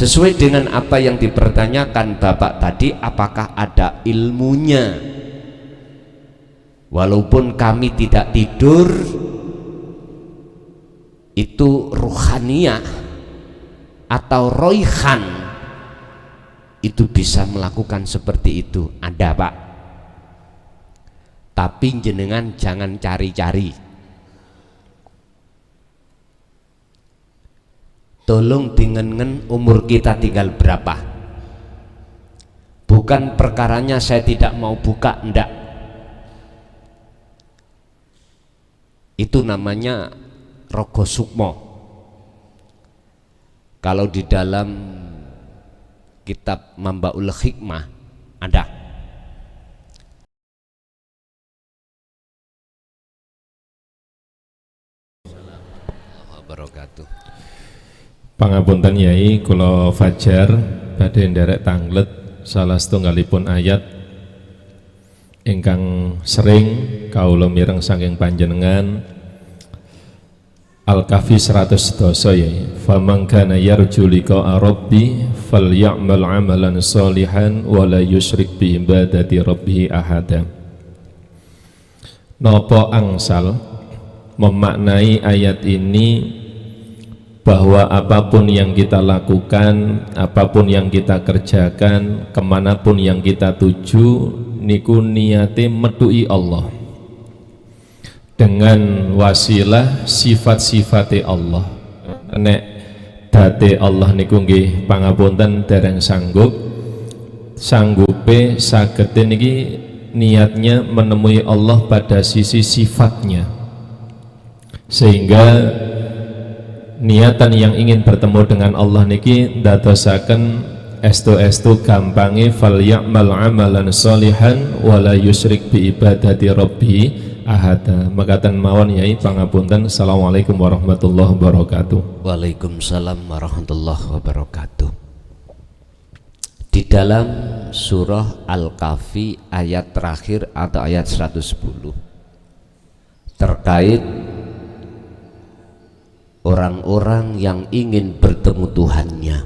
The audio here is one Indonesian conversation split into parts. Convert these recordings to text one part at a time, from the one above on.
Sesuai dengan apa yang dipertanyakan Bapak tadi, apakah ada ilmunya? Walaupun kami tidak tidur, itu ruhaniyah atau roihan itu bisa melakukan seperti itu, ada Pak. Tapi jenengan jangan cari-cari, tolong dengan umur kita tinggal berapa. Bukan perkaranya saya tidak mau buka, enggak. Itu namanya rogo sukmo. Kalau di dalam kitab Mambaul Hikmah ada. Wabarakatuh. Pangapunten Yai, kula Fajar badhe nderek tanglet salah setunggalipun ayat ingkang sering kawula mireng saking panjenengan Al-Kahfi 100 dosa Yai. Faman kana yarju liqa'a rabbi falyamal amalan sholihan wa la yusyrik bi ibadati rabbih ahada. Napa angsal memaknai ayat ini bahwa apapun yang kita lakukan, apapun yang kita kerjakan, kemanapun yang kita tuju, niku niate medui Allah dengan wasilah sifat-sifate Allah. Nek date Allah niku nggih pangapunten dereng sanggupe saged niki niatnya menemui Allah pada sisi sifatnya, sehingga niatan yang ingin bertemu dengan Allah niki dadosaken estu gampange falyamal amalan sholihan wala yusyrik bi ibadati rabbi ahada. Makaten mawon Yai pangapunten. Assalamualaikum warahmatullahi wabarakatuh. Waalaikumsalam warahmatullahi wabarakatuh. Di dalam surah Al-Kahfi ayat terakhir atau ayat 110 terkait orang-orang yang ingin bertemu Tuhannya,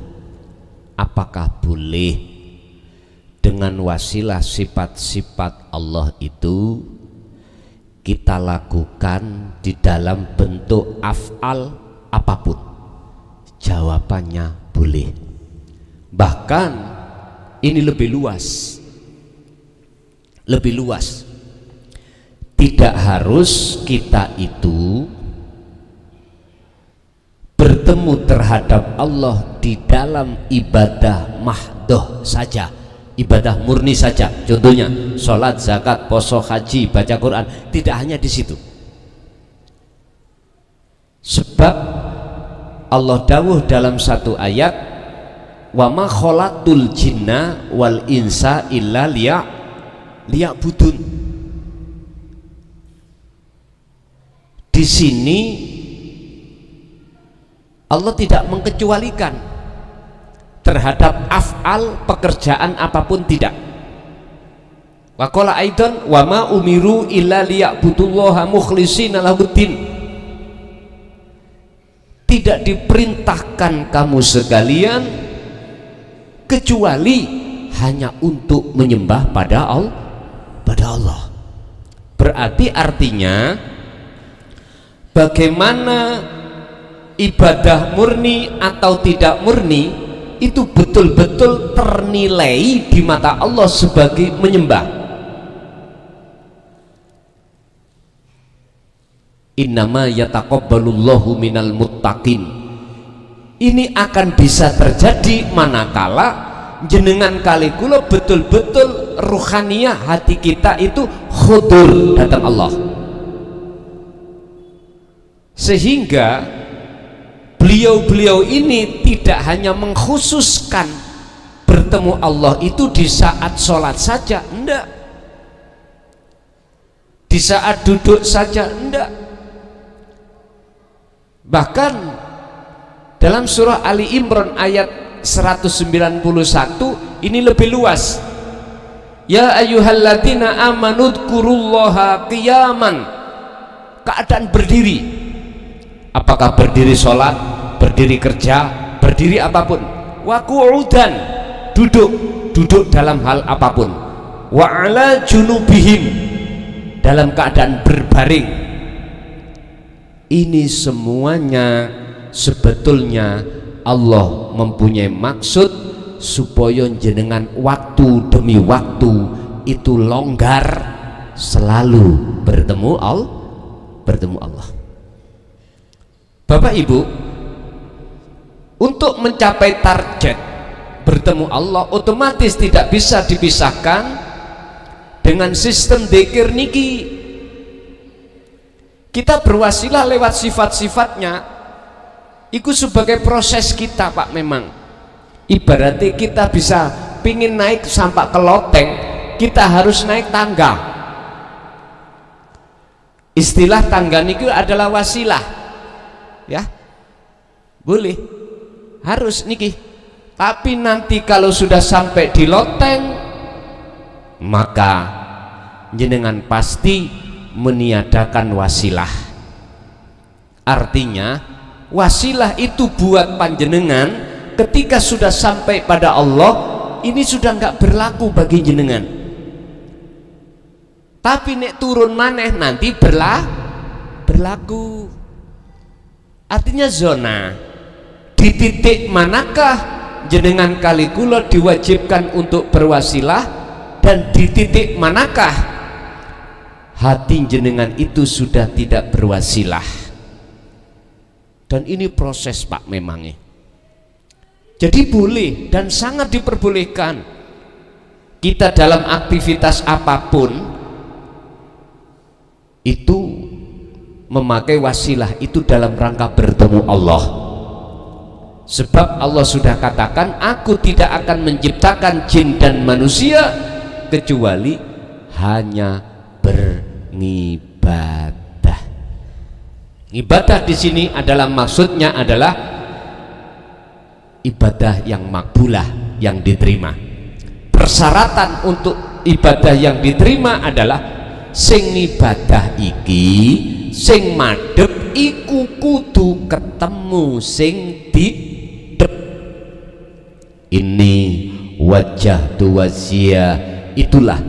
apakah boleh dengan wasilah sifat-sifat Allah itu kita lakukan di dalam bentuk af'al apapun? Jawabannya boleh. Bahkan ini lebih luas, tidak harus kita itu bertemu terhadap Allah di dalam ibadah mahdoh saja, ibadah murni saja. Contohnya sholat, zakat, poso, haji, baca Quran. Tidak hanya di situ. Sebab Allah dawuh dalam satu ayat, wa ma khalaqtul jinna wal insa illa liya'budun. Di sini Allah tidak mengkecualikan terhadap af'al pekerjaan apapun, tidak. Wa qala aidan wa ma umiru illa liya'budullaha mukhlishina lahuddin. Tidak diperintahkan kamu sekalian kecuali hanya untuk menyembah pada Allah. Berarti artinya bagaimana ibadah murni atau tidak murni itu betul-betul ternilai di mata Allah sebagai menyembah. Innama yataqabbalullahu minal muttaqin. Ini akan bisa terjadi manakala jenengan kali kula betul-betul ruhaniyah hati kita itu khudur datang Allah, sehingga beliau-beliau ini tidak hanya mengkhususkan bertemu Allah itu di saat sholat saja, enggak, di saat duduk saja, enggak. Bahkan dalam surah Ali Imran ayat 191 ini lebih luas. Ya ayyuhalladzina amanu dzkurullaha qiyaman, keadaan berdiri. Apakah berdiri sholat, berdiri kerja, berdiri apapun, wa qu'udan, duduk dalam hal apapun, wa ala junubihim, dalam keadaan berbaring. Ini semuanya sebetulnya Allah mempunyai maksud supaya jenengan waktu demi waktu itu longgar, selalu bertemu Allah. Bapak Ibu, untuk mencapai target bertemu Allah otomatis tidak bisa dipisahkan dengan sistem dzikir niki. Kita berwasilah lewat sifat-sifatnya, itu sebagai proses kita Pak. Memang ibaratnya kita bisa pingin naik sampai ke loteng, kita harus naik tangga. Istilah tangga niki adalah wasilah, ya boleh, harus niki. Tapi nanti kalau sudah sampai di loteng, maka jenengan pasti meniadakan wasilah. Artinya wasilah itu buat panjenengan ketika sudah sampai pada Allah, ini sudah nggak berlaku bagi jenengan. Tapi nek turun maneh nanti berlaku. Artinya zona, di titik manakah jenengan kali kula diwajibkan untuk berwasilah, dan di titik manakah hati jenengan itu sudah tidak berwasilah. Dan ini proses Pak memangnya. Jadi boleh dan sangat diperbolehkan kita dalam aktivitas apapun itu memakai wasilah itu dalam rangka bertemu Allah. Sebab Allah sudah katakan, aku tidak akan menciptakan jin dan manusia kecuali hanya beribadah. Ibadah di sini adalah maksudnya adalah ibadah yang makbulah, yang diterima. Persyaratan untuk ibadah yang diterima adalah sing ibadah iki, sing madhep iku kudu ketemu sing didep. Ini wajah tuwazia, itulah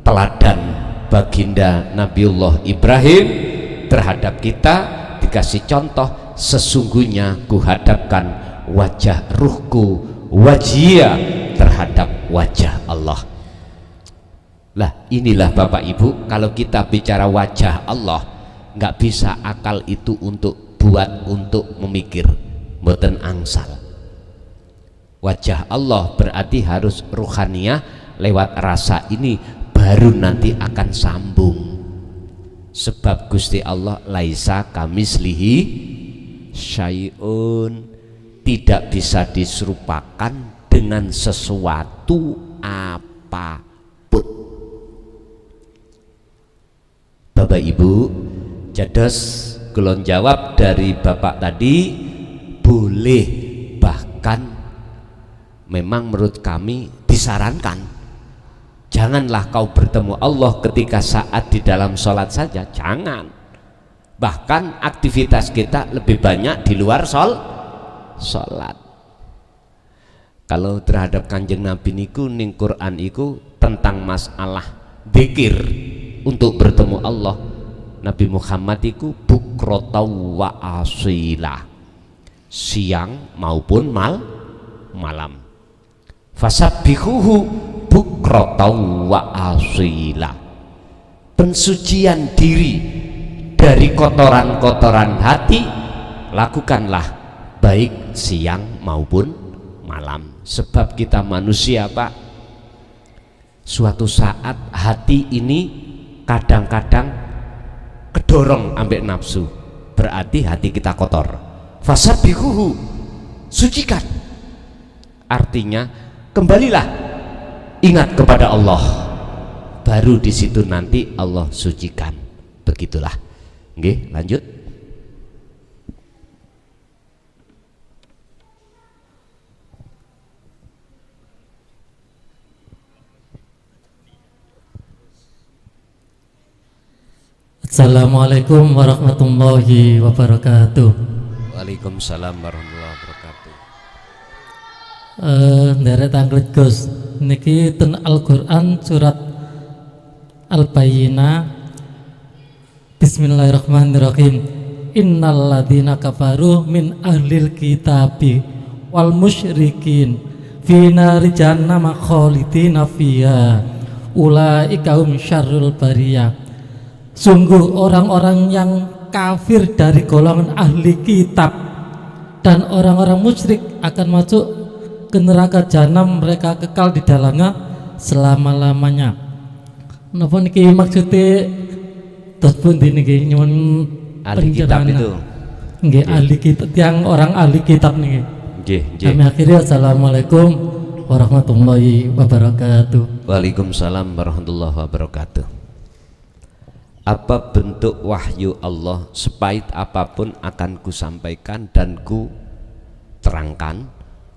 teladan baginda Nabiullah Ibrahim terhadap kita, dikasih contoh, sesungguhnya kuhadapkan wajah ruhku wajia terhadap wajah Allah. Lah inilah Bapak Ibu, kalau kita bicara wajah Allah, nggak bisa akal itu untuk memikir, mboten angsal. Wajah Allah berarti harus ruhaniyah, lewat rasa ini baru nanti akan sambung. Sebab Gusti Allah laisa kamislihi syai'un, tidak bisa diserupakan dengan sesuatu apapun. Bapak Ibu, jados kulon jawab dari Bapak tadi, boleh, bahkan memang menurut kami disarankan, janganlah kau bertemu Allah ketika saat di dalam sholat saja, jangan. Bahkan aktivitas kita lebih banyak di luar sholat. Kalau terhadap Kanjeng Nabi niku ning Quran iku tentang masalah dzikir untuk bertemu Allah, Nabi Muhammad iku bukrotau wa asila, siang maupun malam. Fasabbihuhu bukrotau wa asila, pensucian diri dari kotoran-kotoran hati lakukanlah baik siang maupun malam. Sebab kita manusia Pak, suatu saat hati ini kadang-kadang kedorong ambek nafsu, berarti hati kita kotor. Fasabbihuhu, sucikan, artinya kembalilah ingat kepada Allah, baru di situ nanti Allah sucikan. Begitulah. Nggih, lanjut. Assalamualaikum warahmatullahi wabarakatuh. Waalaikumsalam warahmatullahi wabarakatuh. Nderet anglet Gus niki ten Al-Qur'an surat Al-Bayyinah. Bismillahirrahmanirrahim. Innal ladzina kafaru min ahlil kitabi wal musyrikin fi nari jahannam khalidina fiha ulaika hum syarrul bariyah. Sungguh orang-orang yang kafir dari golongan ahli kitab dan orang-orang musyrik akan masuk ke neraka jahanam, mereka kekal di dalamnya selama-lamanya. Napa niki maksudnya terus pundi niki nyuwun ahli kitab itu? Nggih, ahli kitab, yang orang ahli kitab niki. Nggih, nggih. Kami akhiri assalamualaikum warahmatullahi wabarakatuh. Waalaikumsalam warahmatullahi wabarakatuh. Apa bentuk wahyu Allah, sepahit apapun akan ku sampaikan dan ku terangkan.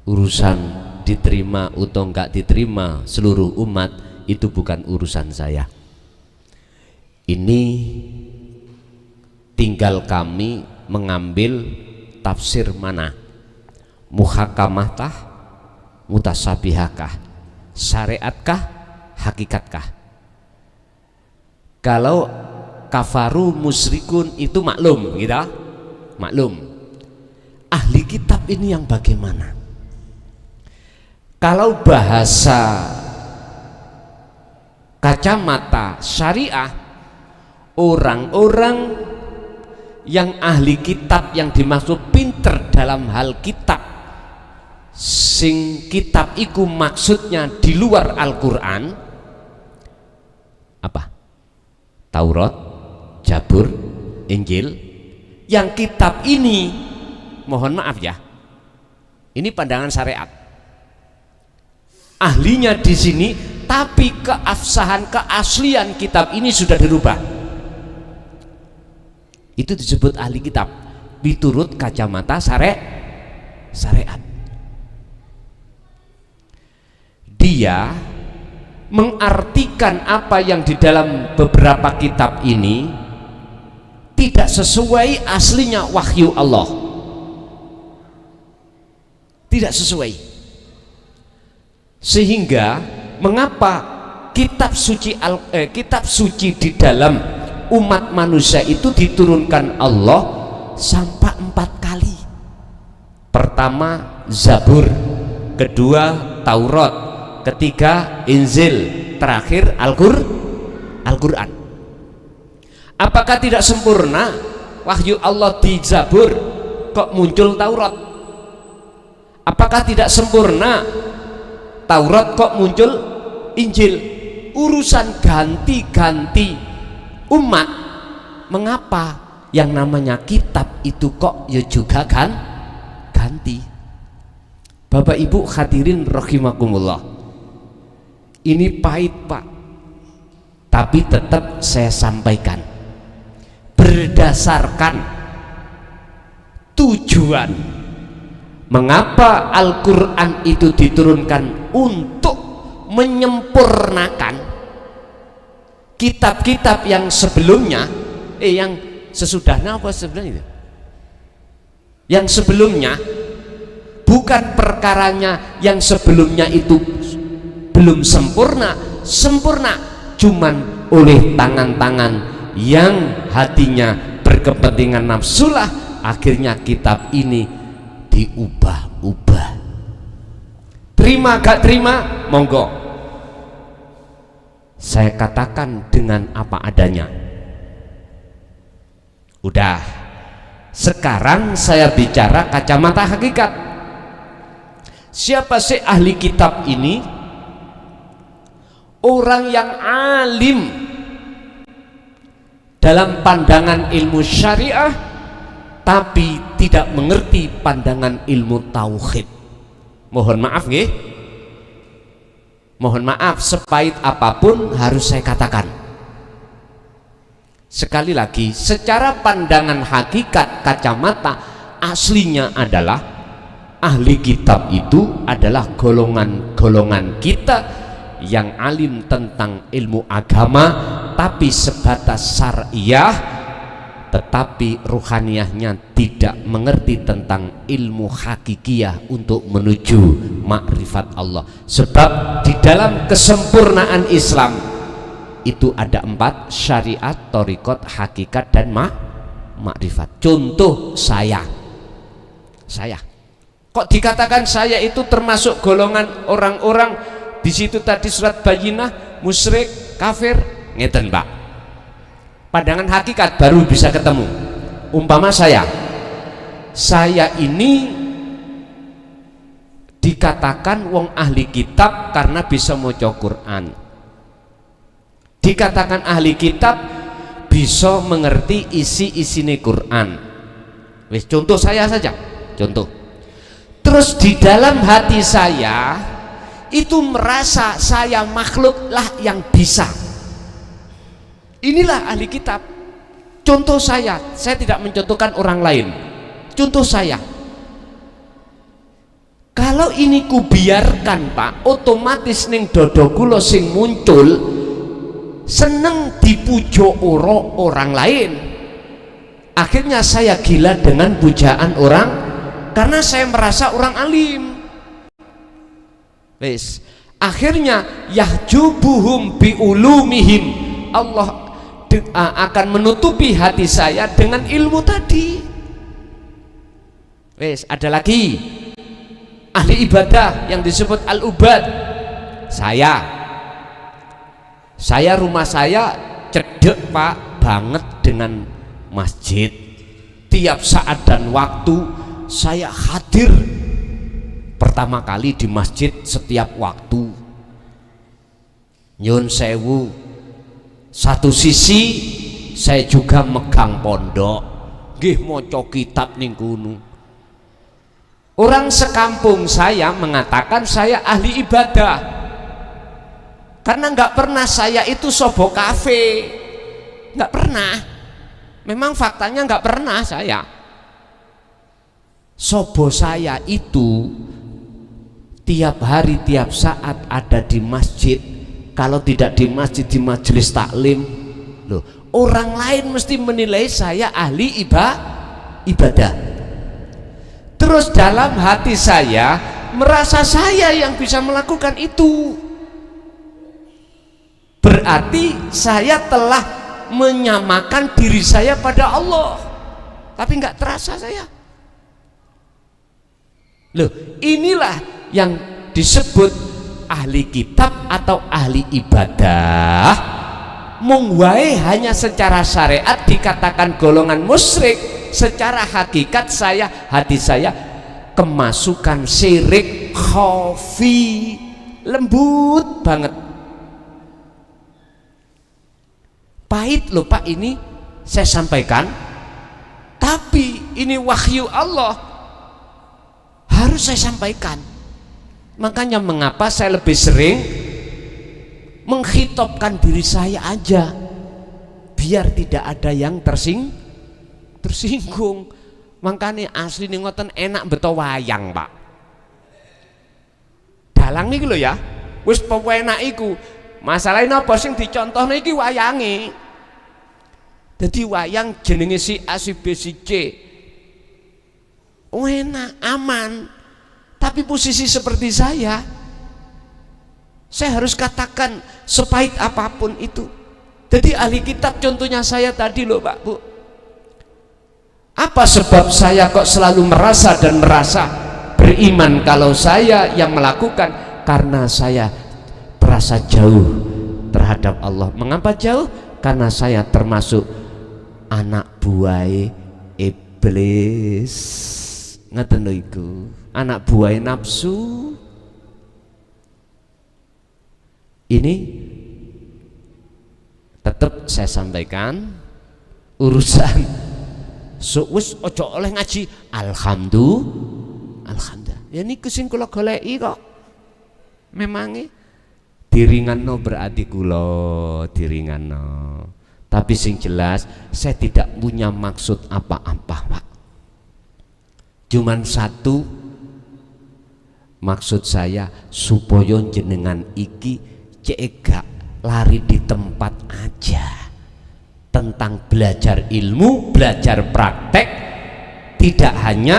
Urusan diterima atau enggak diterima seluruh umat itu bukan urusan saya. Ini tinggal kami mengambil tafsir mana, muhakamahkah, mutasabihakah, syariatkah, hakikatkah. Kalau kafaru musyrikun itu maklum, gitu, maklum. Ahli kitab ini yang bagaimana? Kalau bahasa kacamata syariah, orang-orang yang ahli kitab yang dimaksud pinter dalam hal kitab, sing kitab iku maksudnya di luar Al-Quran, apa? Taurat, Jabur, Injil. Yang kitab ini, mohon maaf ya, ini pandangan syariat. Ahlinya di sini, tapi keabsahan, keaslian kitab ini sudah dirubah. Itu disebut ahli kitab, diturut kacamata syariat. Dia mengartikan apa yang di dalam beberapa kitab ini tidak sesuai aslinya wahyu Allah, tidak sesuai. Sehingga mengapa kitab suci di dalam umat manusia itu diturunkan Allah sampai 4 kali. Pertama Zabur, kedua Taurat, ketiga Injil, terakhir Al-Quran. Apakah tidak sempurna wahyu Allah di Zabur kok muncul Taurat? Apakah tidak sempurna Taurat kok muncul Injil? Urusan ganti-ganti umat. Mengapa yang namanya kitab itu kok ya juga kan ganti? Bapak Ibu hadirin rahimakumullah, ini pahit Pak, tapi tetap saya sampaikan berdasarkan tujuan. Mengapa Al-Quran itu diturunkan untuk menyempurnakan kitab-kitab yang sebelumnya, yang sesudahnya apa sebelumnya itu? Yang sebelumnya, bukan perkaranya yang sebelumnya itu belum sempurna, cuman oleh tangan-tangan yang hatinya berkepentingan nafsulah, akhirnya kitab ini diubah-ubah. Terima gak terima, monggo. Saya katakan dengan apa adanya. Udah. Sekarang saya bicara kacamata hakikat. Siapa sih ahli kitab ini? Orang yang alim dalam pandangan ilmu syariah, tapi tidak mengerti pandangan ilmu tauhid. Mohon maaf nggih. Mohon maaf, sepahit apapun harus saya katakan. Sekali lagi, secara pandangan hakikat kacamata aslinya adalah ahli kitab itu adalah golongan-golongan kita yang alim tentang ilmu agama, tapi sebatas syariah tetapi ruhaniyahnya tidak mengerti tentang ilmu hakikiyah untuk menuju makrifat Allah. Sebab di dalam kesempurnaan Islam itu ada 4: syariat, thariqat, hakikat, dan makrifat. Contoh saya kok dikatakan saya itu termasuk golongan orang-orang di situ tadi surat Bayyinah, musyrik, kafir, ngeten Pak. Pandangan hakikat baru bisa ketemu. Umpama saya ini dikatakan wong ahli kitab karena bisa maca Quran. Dikatakan ahli kitab bisa mengerti isi-isine Quran. Wis, contoh saya saja, contoh. Terus di dalam hati saya itu merasa saya makhluk lah yang bisa. Inilah ahli kitab. Contoh saya tidak mencontohkan orang lain. Contoh saya, kalau ini kubiarkan Pak, otomatis ning dodo kula sing muncul seneng dipuja orang lain. Akhirnya saya gila dengan pujaan orang karena saya merasa orang alim. Wes, akhirnya yahjubuhum biulumihim, Allah akan menutupi hati saya dengan ilmu tadi. Wes, ada lagi ahli ibadah yang disebut al-ubad. Saya rumah saya cedek Pak banget dengan masjid. Tiap saat dan waktu saya hadir pertama kali di masjid setiap waktu. Nyun sewu, satu sisi saya juga megang pondok, nggih maca kitab ning kono. Orang sekampung saya mengatakan saya ahli ibadah karena nggak pernah saya itu sobo kafe, nggak pernah. Memang faktanya nggak pernah saya. Sobo saya itu tiap hari tiap saat ada di masjid. Kalau tidak di masjid, di majelis taklim. Loh, orang lain mesti menilai saya ahli ibadah. Terus dalam hati saya merasa saya yang bisa melakukan itu. Berarti saya telah menyamakan diri saya pada Allah, tapi nggak terasa saya. Loh, inilah yang disebut ahli kitab atau ahli ibadah. Mung wae hanya secara syariat dikatakan golongan musyrik, secara hakikat hati saya kemasukan syirik khafi, lembut banget. Pahit loh Pak, ini saya sampaikan, tapi ini wahyu Allah, harus saya sampaikan. Makanya mengapa saya lebih sering menghitopkan diri saya aja, biar tidak ada yang tersinggung. Makanya asli nih ngoten enak beto wayang Pak. Dalang iki lho ya, wis penak iku. Masalahnya apa sing dicontohne iki wayange. Jadi wayang jenenge si A, si B, si C. Enak, aman. Tapi posisi seperti saya harus katakan sepahit apapun itu. Jadi ahli kitab contohnya saya tadi loh Pak Bu. Apa sebab saya kok selalu merasa beriman kalau saya yang melakukan? Karena saya merasa jauh terhadap Allah. Mengapa jauh? Karena saya termasuk anak buah iblis. Ngaten lho iku, anak buah nafsu. Ini tetap saya sampaikan urusan wis ojo oleh ngaji alhamdulillah. Ya niku sing kula goleki kok. Memange diringanno berarti kula diringanno. Tapi sing jelas saya tidak punya maksud apa-apa, Pak. Cuman satu maksud saya, supaya jenengan iki cek gak lari di tempat aja, tentang belajar ilmu, belajar praktek, tidak hanya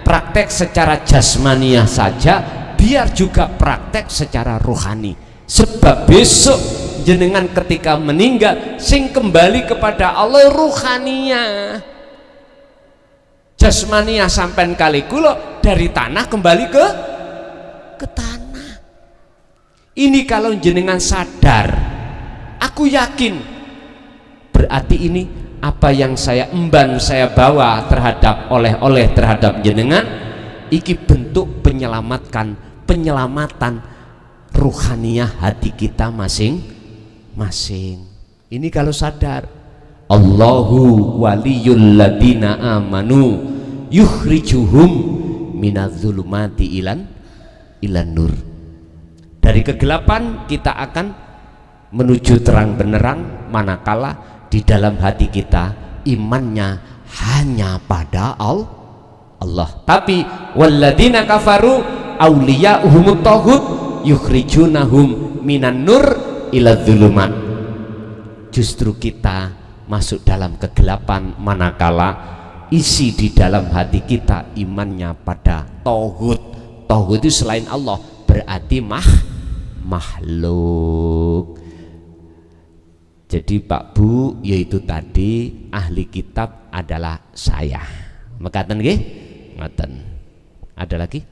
praktek secara jasmaniah saja, biar juga praktek secara rohani. Sebab besok jenengan ketika meninggal sing kembali kepada Allah rohaninya. Jasmaniah sampai kali kula dari tanah kembali ke tanah. Ini kalau jenengan sadar, aku yakin berarti ini apa yang saya emban, saya bawa terhadap oleh-oleh terhadap jenengan, iki bentuk penyelamatan ruhaniyah hati kita masing-masing. Ini kalau sadar. Allahu waliyul ladina amanu yukhrijuhum minadz-zulumati ilan nur. Dari kegelapan kita akan menuju terang benderang manakala di dalam hati kita imannya hanya pada Allah. Tapi walladzina kafaru auliya'uhumut taghut yukhrijunahum minan nur iladz zulumat. Justru kita masuk dalam kegelapan manakala isi di dalam hati kita imannya pada tauhid. Tauhid itu selain Allah berarti makhluk. Jadi Pak Bu, yaitu tadi ahli kitab adalah saya. Mekaten nggih? Ngoten. Ada lagi?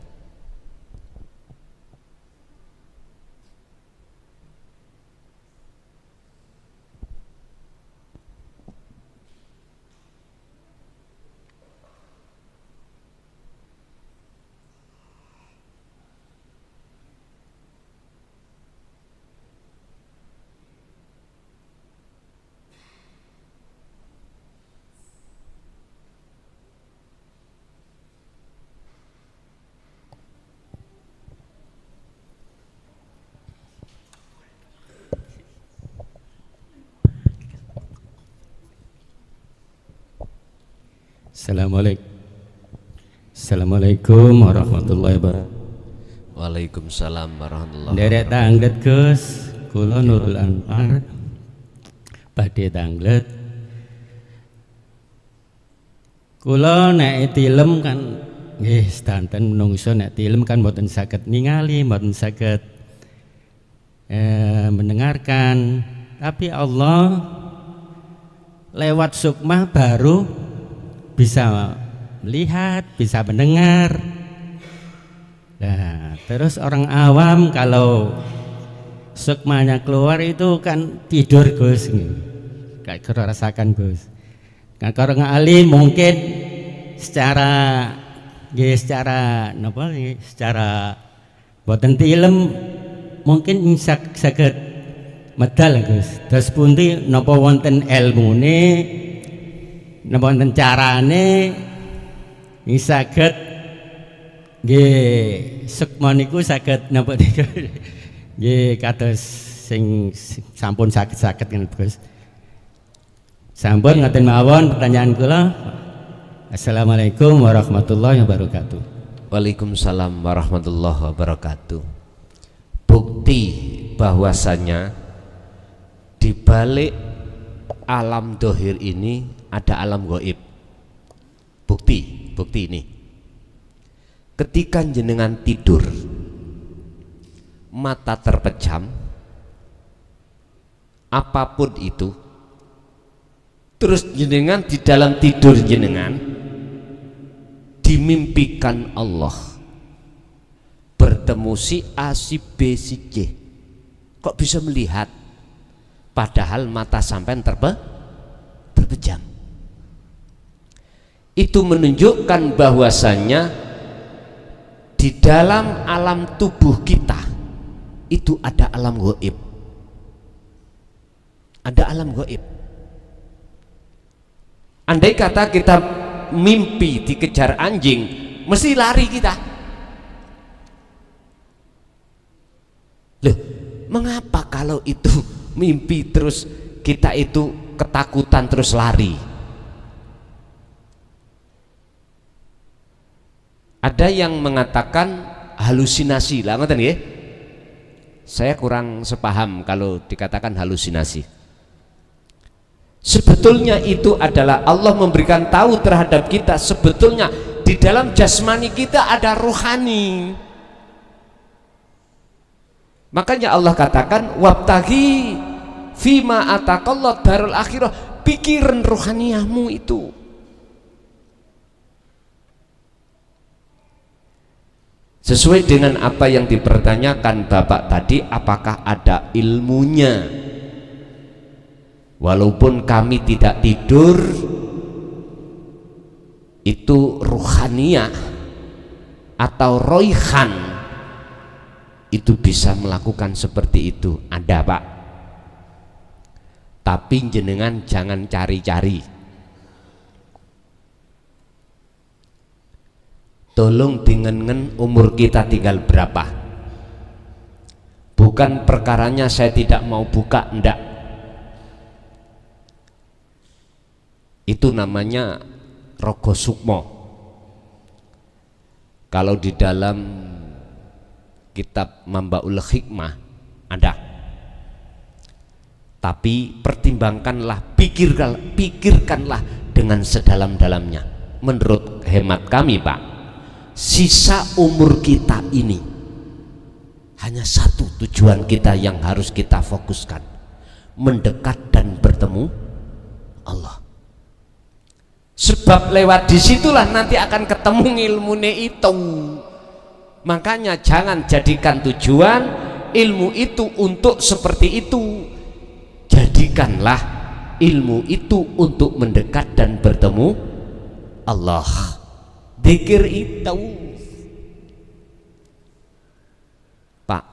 Assalamualaikum warahmatullahi wabarakatuh. Waalaikumsalam warahmatullahi Derek tanglet Gus, kula Nurul Anwar badhe tanglet. Kula nek tilem kan nggih sedanten menungso nek tilem kan mboten saged ningali, mboten saged mendengarkan, tapi Allah lewat sukmah baru bisa melihat, bisa mendengar. Nah, terus orang awam kalau sukmanya keluar itu kan tidur Gus, kayak kira rasakan Gus. Nah, kalau orang alim mungkin secara boten tilem mungkin saged medal Gus. Terus pundi napa wonten ilmune, napa wonten carane saged nggih sukma niku saged napa niku nggih kados sing sampun saged kan Gus. Sampun ngaten mawon pertanyaan kula. Assalamualaikum warahmatullahi wabarakatuh. Waalaikumsalam warahmatullahi wabarakatuh. Bukti bahwasanya di balik alam dohir ini ada alam gaib. Bukti ini. Ketika jenengan tidur, mata terpejam, apapun itu, terus jenengan di dalam tidur jenengan dimimpikan Allah bertemu si A, si B, si C. Kok bisa melihat? Padahal mata sampean terpejam. Itu menunjukkan bahwasanya di dalam alam tubuh kita itu ada alam gaib. Ada alam gaib. Andai kata kita mimpi dikejar anjing, mesti lari kita. Loh, mengapa kalau itu mimpi terus kita itu ketakutan terus lari? Ada yang mengatakan halusinasi lah, ngoten nggih. Saya kurang sepaham kalau dikatakan halusinasi. Sebetulnya itu adalah Allah memberikan tahu terhadap kita, sebetulnya di dalam jasmani kita ada rohani. Makanya Allah katakan wabtaghi fima ataqallah darul akhirah, pikiran rohaniahmu itu. Sesuai dengan apa yang dipertanyakan Bapak tadi, apakah ada ilmunya? Walaupun kami tidak tidur, itu ruhaniyah atau roihan itu bisa melakukan seperti itu, ada Pak. Tapi jenengan jangan cari-cari. Tolong dengan umur kita tinggal berapa. Bukan perkaranya saya tidak mau buka, enggak. Itu namanya rogo sukmo. Kalau di dalam kitab Mambaul Hikmah ada. Tapi pertimbangkanlah, pikirkanlah dengan sedalam-dalamnya. Menurut hemat kami Pak, sisa umur kita ini hanya satu tujuan kita yang harus kita fokuskan, mendekat dan bertemu Allah. Sebab lewat disitulah nanti akan ketemu ilmune itu. Makanya jangan jadikan tujuan ilmu itu untuk seperti itu. Jadikanlah ilmu itu untuk mendekat dan bertemu Allah. Dzikir itu Pak,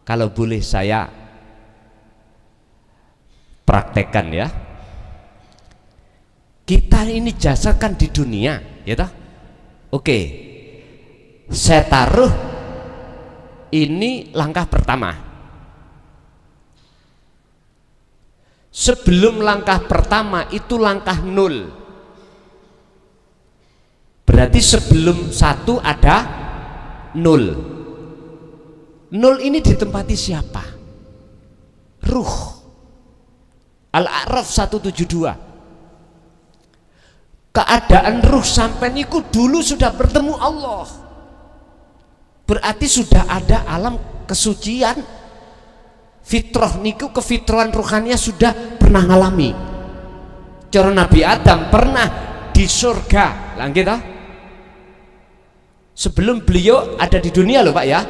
kalau boleh saya praktekkan ya. Kita ini jasa kan di dunia, ya toh? Oke, saya taruh ini langkah pertama. Sebelum langkah pertama itu langkah 0. Berarti sebelum 1 ada 0. 0 ini ditempati siapa? Ruh. Al-A'raf 172. Keadaan ruh sampai niku dulu sudah bertemu Allah. Berarti sudah ada alam kesucian. Fitrah niku, kefitrahan ruhaninya sudah pernah ngalami. Cara Nabi Adam pernah di surga. Lah gitu. Sebelum beliau ada di dunia loh Pak ya.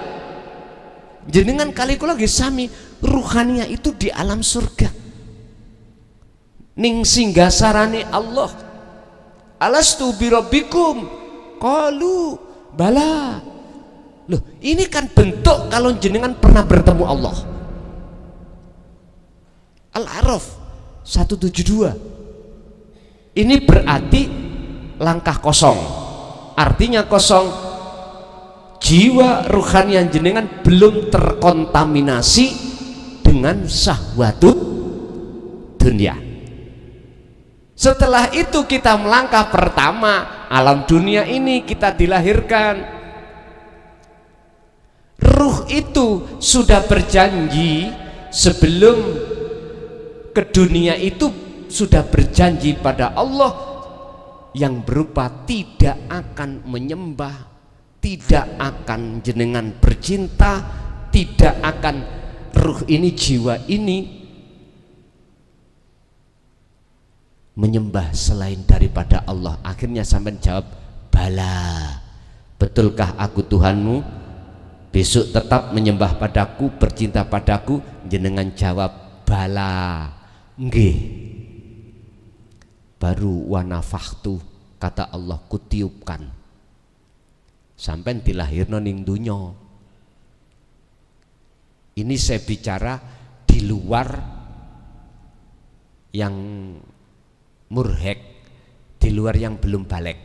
Jenengan kali kula nggih sami, ruhaninya itu di alam surga. Ning singgasarane Allah. Alastu birabbikum qalu bala. Loh, ini kan bentuk kalau jenengan pernah bertemu Allah. Al-A'raf 172. Ini berarti langkah kosong. Artinya kosong, jiwa ruhani yang jenengan belum terkontaminasi dengan syahwatut dunia. Setelah itu kita melangkah pertama, alam dunia ini kita dilahirkan. Ruh itu sudah berjanji sebelum ke dunia itu, sudah berjanji pada Allah yang berupa tidak akan menyembah, tidak akan jenengan bercinta, tidak akan ruh ini, jiwa ini menyembah selain daripada Allah. Akhirnya sampai jawab bala, betulkah aku Tuhanmu? Besok tetap menyembah padaku, bercinta padaku. Jenengan jawab bala, nggih. Baru wanafahtu, kata Allah, kutiupkan sampai dilahirno ning dunya. Ini saya bicara di luar yang murhek, di luar yang belum balik.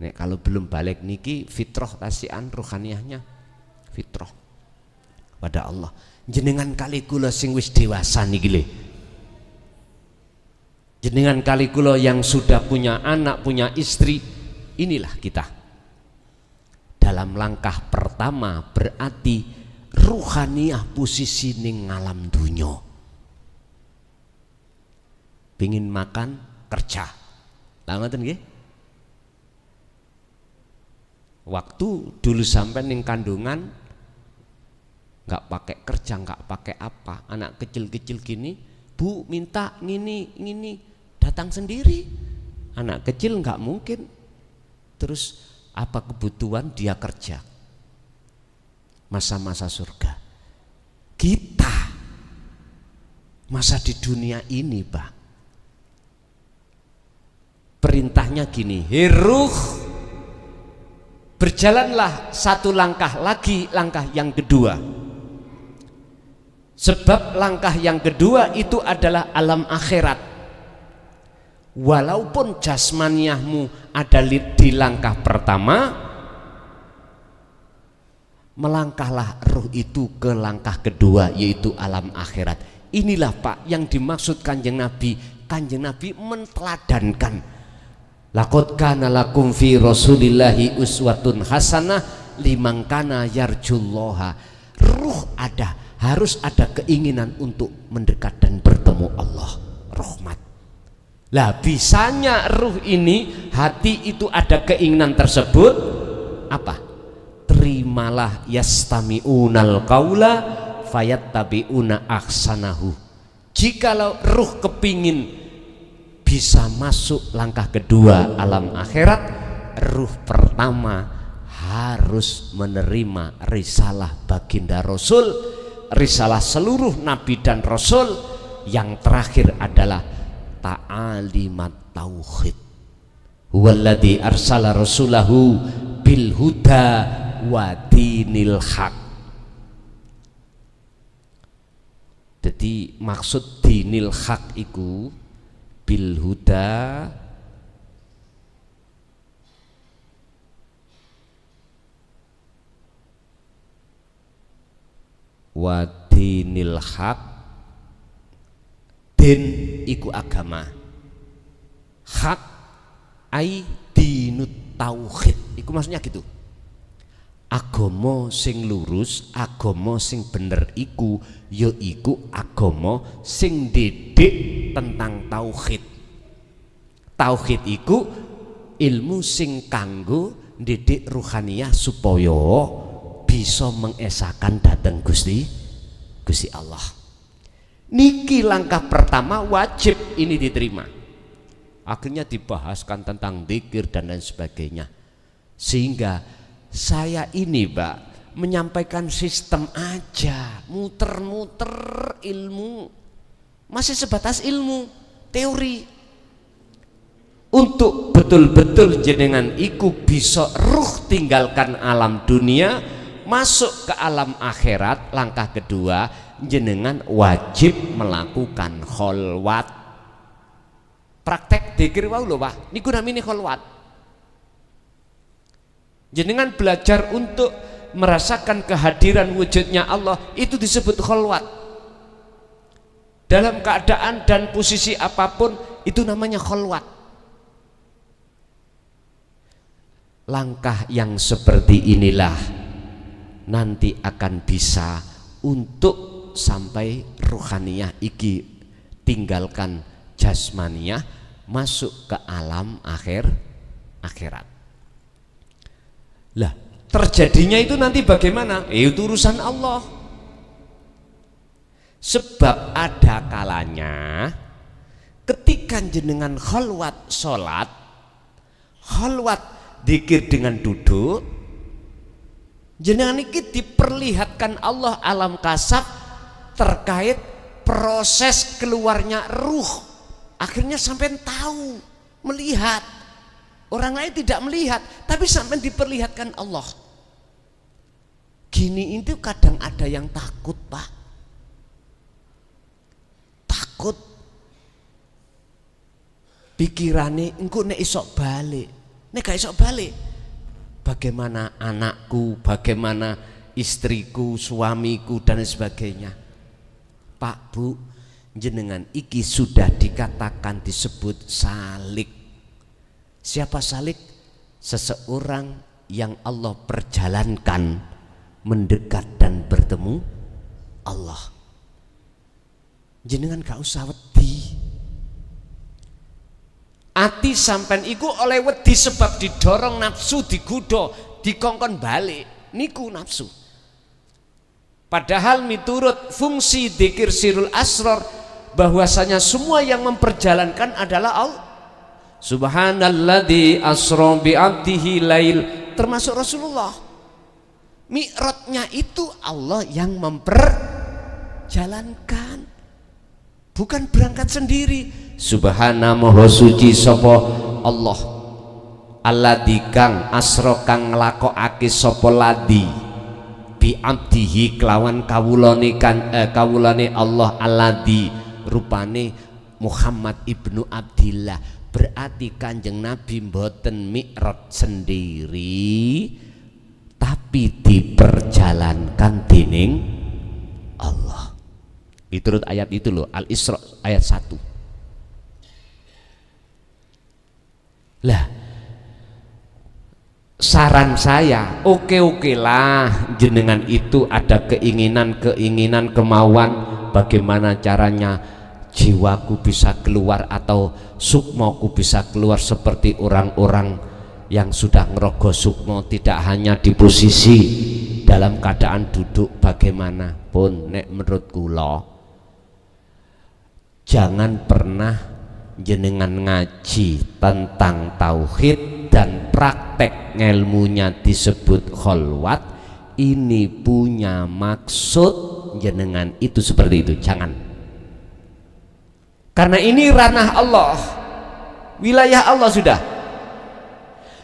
Nek kalau belum balik niki fitrah tasian ruhaniyahnya fitrah pada Allah. Jenengan kali kula sing wis dewasa niki lho. Jenengan kali kula yang sudah punya anak, punya istri, inilah kita. Dalam langkah pertama berarti ruhaniyah posisi ning alam dunya. pingin makan kerja. Lah ngoten nggih. Waktu dulu sampai ning kandungan nggak pakai kerja, nggak pakai apa, anak kecil-kecil gini, Bu minta ngini, datang sendiri. Anak kecil nggak mungkin. Terus apa kebutuhan dia kerja. Masa-masa surga. Kita masa di dunia ini, Pak, perintahnya gini, hiruh, berjalanlah satu langkah lagi, langkah yang kedua. Sebab langkah yang kedua itu adalah alam akhirat. Walaupun jasmaniahmu ada di langkah pertama, melangkahlah ruh itu ke langkah kedua, yaitu alam akhirat. Inilah Pak yang dimaksud Kanjeng Nabi. Kanjeng Nabi menteladankan, laqad kana lakum fi rasulillahi uswatun hasanah liman kana yarjullaha. Ruh ada, harus ada keinginan untuk mendekat dan bertemu Allah, rahmat. Lah bisanya ruh ini, hati itu ada keinginan tersebut apa? Terimalah yastami'unal qaula fayattabi'una ahsanahu. Jikalau ruh kepingin bisa masuk langkah kedua alam akhirat, ruh pertama harus menerima risalah baginda Rasul, risalah seluruh nabi dan rasul. Yang terakhir adalah ta'alimat tauhid. Huwallazi arsala rasulahu bil huda wa dinil haq. Jadi maksud dinil haq iku bil huda wa dinil haq. Din iku agama, hak ai dinut tauhid, iku maksudnya gitu. Agama sing lurus, agama sing bener iku ya iku agama sing didik tentang tauhid. Tauhid iku ilmu sing kanggo didik ruhaniyah supaya bisa mengesahkan dhateng Gusti Allah. Niki langkah pertama wajib ini diterima. Akhirnya dibahaskan tentang zikir dan lain sebagainya. Sehingga saya ini, Pak, menyampaikan sistem aja, muter-muter ilmu, masih sebatas ilmu, teori. Untuk betul-betul jenengan iku bisa ruh tinggalkan alam dunia, masuk ke alam akhirat, langkah kedua jenengan wajib melakukan kholwat. Praktek dzikir wau lho Pak, niku namine kholwat. Jenengan belajar untuk merasakan kehadiran wujudnya Allah, itu disebut kholwat. Dalam keadaan dan posisi apapun itu namanya kholwat. Langkah yang seperti inilah nanti akan bisa untuk sampai ruhaniyah iki tinggalkan jasmaniyah, masuk ke alam akhirat. Lah terjadinya itu nanti bagaimana? Itu urusan Allah. Sebab ada kalanya ketika jenengan kholwat sholat, kholwat dzikir dengan duduk, jenengan iki diperlihatkan Allah alam kasab terkait proses keluarnya ruh. Akhirnya sampai tahu, melihat. Orang lain tidak melihat, tapi sampai diperlihatkan Allah. Gini itu kadang ada yang takut, Pak. Takut pikirane engko nek isok balik. Nek gak isok balik, bagaimana anakku, bagaimana istriku, suamiku dan sebagainya. Pak, Bu, jenengan iki sudah dikatakan disebut salik. Siapa salik? Seseorang yang Allah perjalankan mendekat dan bertemu Allah. Jenengan gak usah wedi. ati sampean iku oleh wedi sebab didorong nafsu, digodha, dikongkon balik niku nafsu. Padahal miturut fungsi dzikir sirul asrar bahwasanya semua yang memperjalankan adalah Allah. Subhanalladzi asra bi 'abdihi lail, termasuk Rasulullah. Mi'rajnya itu Allah yang memperjalankan, bukan berangkat sendiri. Subhana maha suci sapa Allah, alladzi kang asra kang nglakokake sapa ladi bi 'abdihi kelawan kawulane kan kawulane Allah, alladzi rupane Muhammad ibnu Abdillah. Berarti Kanjeng Nabi mboten mi'raj sendiri, tapi diperjalankan dening Allah. Diturut ayat itu loh, Al-Isra ayat 1. Lah, saran saya, oke lah jenengan itu ada keinginan kemauan bagaimana caranya jiwaku bisa keluar atau sukmoku bisa keluar seperti orang-orang yang sudah ngerogoh sukmo, tidak hanya di posisi dalam keadaan duduk bagaimanapun. Nek menurut kula jangan pernah jenengan ngaji tentang tauhid dan praktek ngelmunya disebut kholwat ini punya maksud jenengan itu seperti itu, jangan. Karena ini ranah Allah, wilayah Allah sudah.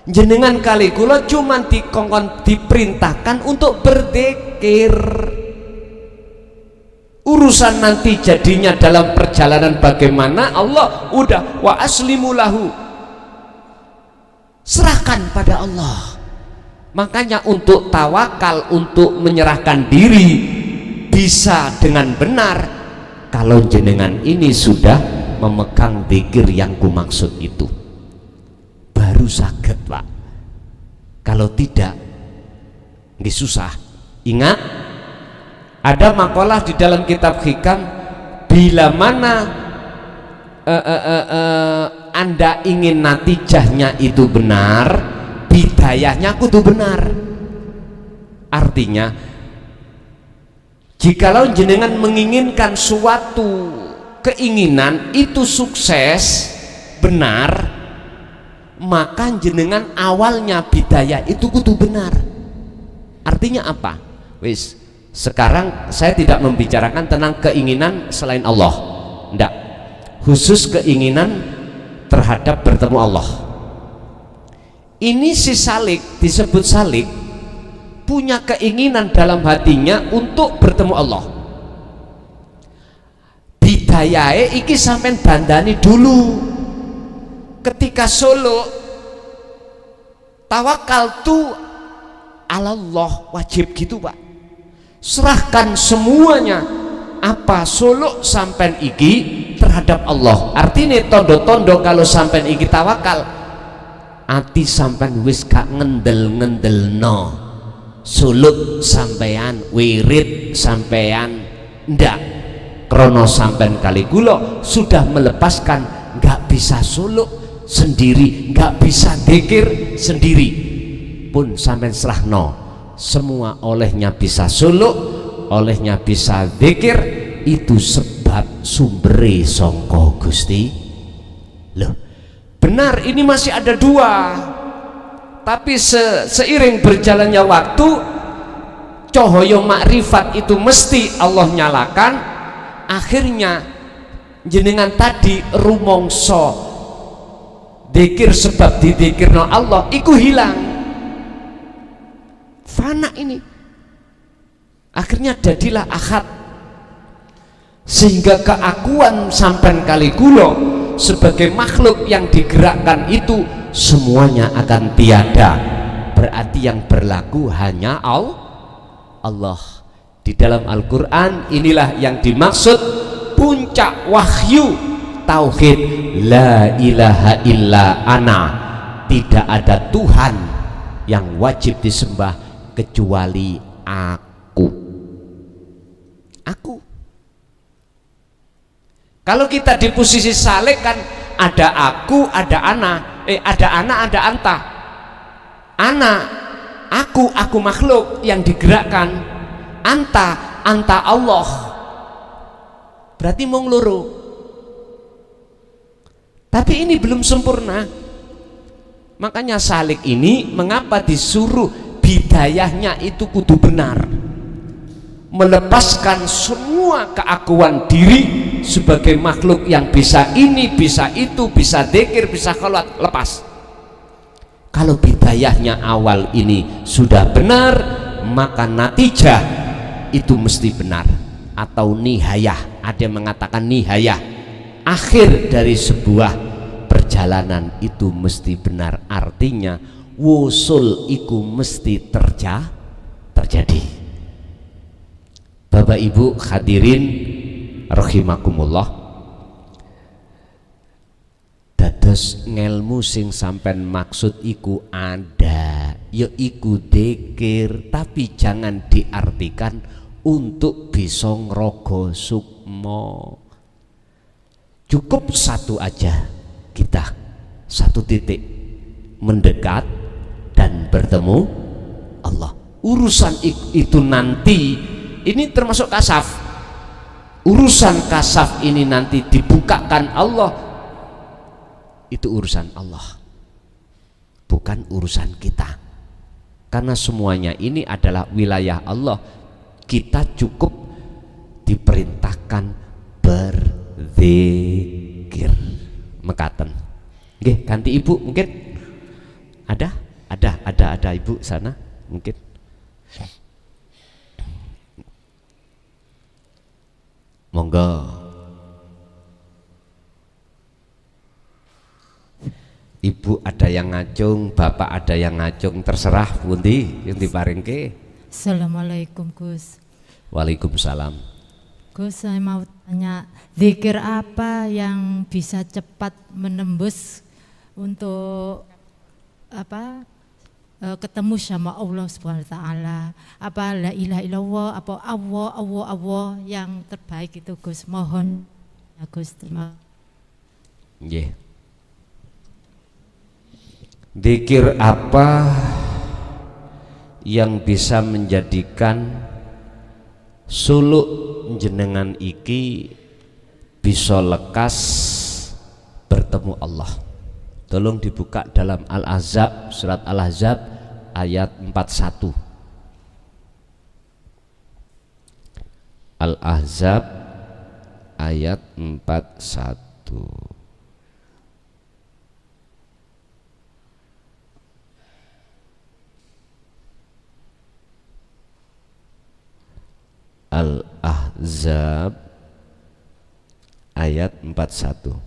Jenengan kali kula cuman dikongkon diperintahkan untuk berzikir. Urusan nanti jadinya dalam perjalanan bagaimana, Allah udah wa aslimu lahu, serahkan pada Allah. Makanya untuk tawakal, untuk menyerahkan diri bisa dengan benar kalau jenengan ini sudah memegang dzikir yang kumaksud itu, baru sakit Pak. Kalau tidak nggih susah. Ingat, ada makalah di dalam kitab Hikam, bila mana Anda ingin natijahnya itu benar, bidayahnya kudu benar. Artinya jikalau jenengan menginginkan suatu keinginan itu sukses benar, maka jenengan awalnya bidayah itu kudu benar. Artinya apa? Wis, sekarang saya tidak membicarakan tentang keinginan selain Allah, enggak, khusus keinginan terhadap bertemu Allah. Ini si salik, disebut salik, punya keinginan dalam hatinya untuk bertemu Allah. Bidayae iki sampean bandani dulu ketika Solo, tawakal tu Allah, wajib gitu Pak. Serahkan semuanya apa Solo sampean iki terhadap Allah. Artinya tondo-tondo kalau sampean iki tawakal, ati sampean wis gak ngendel-ngendelno sulut sampean, wirid sampean ndak, krono sampean kali gulo sudah melepaskan, nggak bisa suluk sendiri, nggak bisa dzikir sendiri pun sampean serahno semua, olehnya bisa suluk, olehnya bisa dzikir, itu sebab sumbere sangka Gusti. Loh, benar ini masih ada dua. Tapi seiring berjalannya waktu, cahaya makrifat itu mesti Allah nyalakan. Akhirnya jenengan tadi rumongso dzikir sebab didzikirno Allah iku hilang, fana ini. Akhirnya jadilah ahad, sehingga keakuan sampean kali gulo sebagai makhluk yang digerakkan itu semuanya akan tiada. Berarti yang berlaku hanya Allah. Di dalam Al-Quran inilah yang dimaksud puncak wahyu tauhid, la ilaha illa ana, tidak ada Tuhan yang wajib disembah kecuali aku. Kalau kita di posisi saleh kan ada aku, ada ana, ada ana, ada anta. Ana, aku makhluk yang digerakkan. Anta Allah. Berarti mung loro. Tapi ini belum sempurna. Makanya salik ini mengapa disuruh bidayahnya itu kudu benar, melepaskan semua keakuan diri sebagai makhluk yang bisa ini, bisa itu, bisa dzikir, bisa kholwat, lepas. Kalau bidayahnya awal ini sudah benar, maka natijah itu mesti benar, atau nihayah. Ada yang mengatakan nihayah, akhir dari sebuah perjalanan itu mesti benar. Artinya wusul iku mesti terjadi. Bapak Ibu hadirin rahimakumullah, dados ngelmu sing sampean maksud iku ada, ya iku dzikir, tapi jangan diartikan untuk bisa ngrogo sukmo. Cukup satu aja, kita satu titik, mendekat dan bertemu Allah. Urusan itu nanti, ini termasuk kasaf. Urusan kasaf ini nanti dibukakan Allah, itu urusan Allah, bukan urusan kita. Karena semuanya ini adalah wilayah Allah. Kita cukup diperintahkan berzikir. Mekaten. Nggih, ganti ibu mungkin ada ibu sana mungkin. Monggo. Ibu ada yang ngacung, bapak ada yang ngacung, terserah pundi yang diparingke. Assalamualaikum Gus. Waalaikumsalam. Gus, saya mau tanya, zikir apa yang bisa cepat menembus untuk ketemu sama Allah Subhanahu wa taala? Apa la ilaha illallah, apa Allah yang terbaik itu Gus? Mohon ya Gus, terima. Nggih. Zikir apa yang bisa menjadikan suluk jenengan iki bisa lekas bertemu Allah? Tolong dibuka dalam Al-Ahzab, surat Al-Ahzab ayat 41. Al-Ahzab ayat 41. Al-Ahzab ayat 41.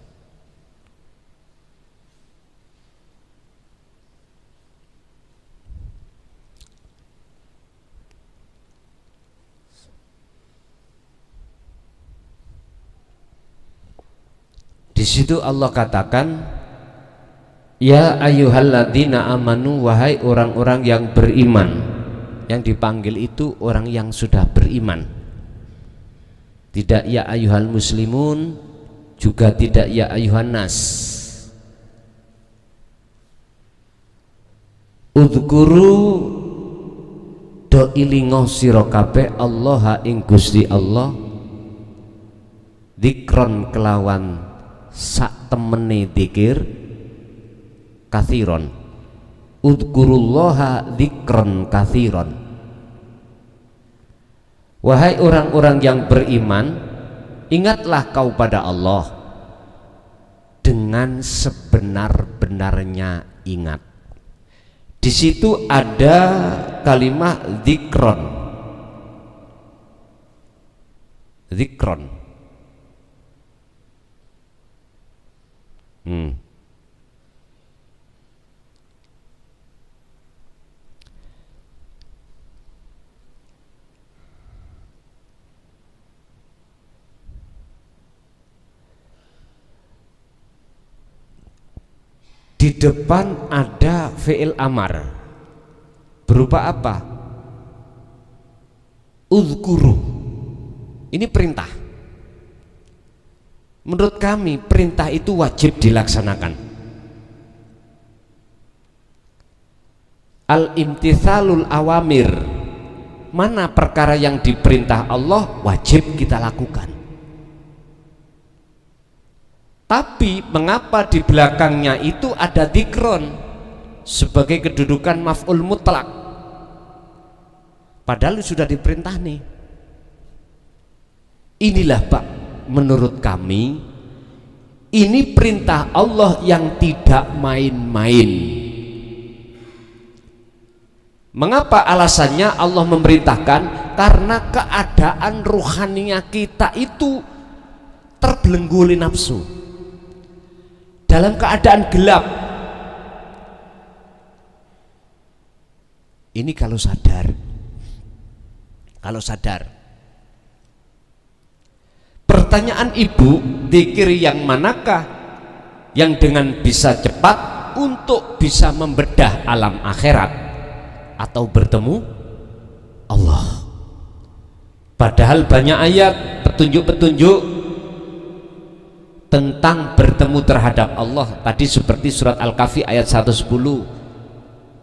Di situ Allah katakan, ya ayyuhalladzina amanu, wahai orang-orang yang beriman. Yang dipanggil itu orang yang sudah beriman. Tidak ya ayyuhal muslimun, juga tidak ya ayyuhan nas. Udhkuru do ilingo sira kabeh Allah ing Gusti Allah, dzikron kelawan sak temene dzikir, kathiron. Udhkurullaha dzikron kathiron. Wahai orang-orang yang beriman, ingatlah kau pada Allah dengan sebenar-benarnya ingat. Di situ ada kalimat dzikron. Dzikron. Di depan ada fi'il amar berupa apa? Udhkuru. Ini perintah. Menurut kami perintah itu wajib dilaksanakan. Al-imtithalul awamir, mana perkara yang diperintah Allah wajib kita lakukan. Tapi mengapa di belakangnya itu ada dzikron sebagai kedudukan maf'ul mutlak, padahal sudah diperintah nih. Inilah Pak, menurut kami ini perintah Allah yang tidak main-main. Mengapa alasannya Allah memerintahkan? Karena keadaan ruhaninya kita itu terbelenggu oleh nafsu, dalam keadaan gelap. Ini kalau sadar, pertanyaan ibu, zikir yang manakah yang dengan bisa cepat untuk bisa membedah alam akhirat atau bertemu Allah? Padahal banyak ayat petunjuk-petunjuk tentang bertemu terhadap Allah. Tadi seperti surat Al-Kahfi ayat 110,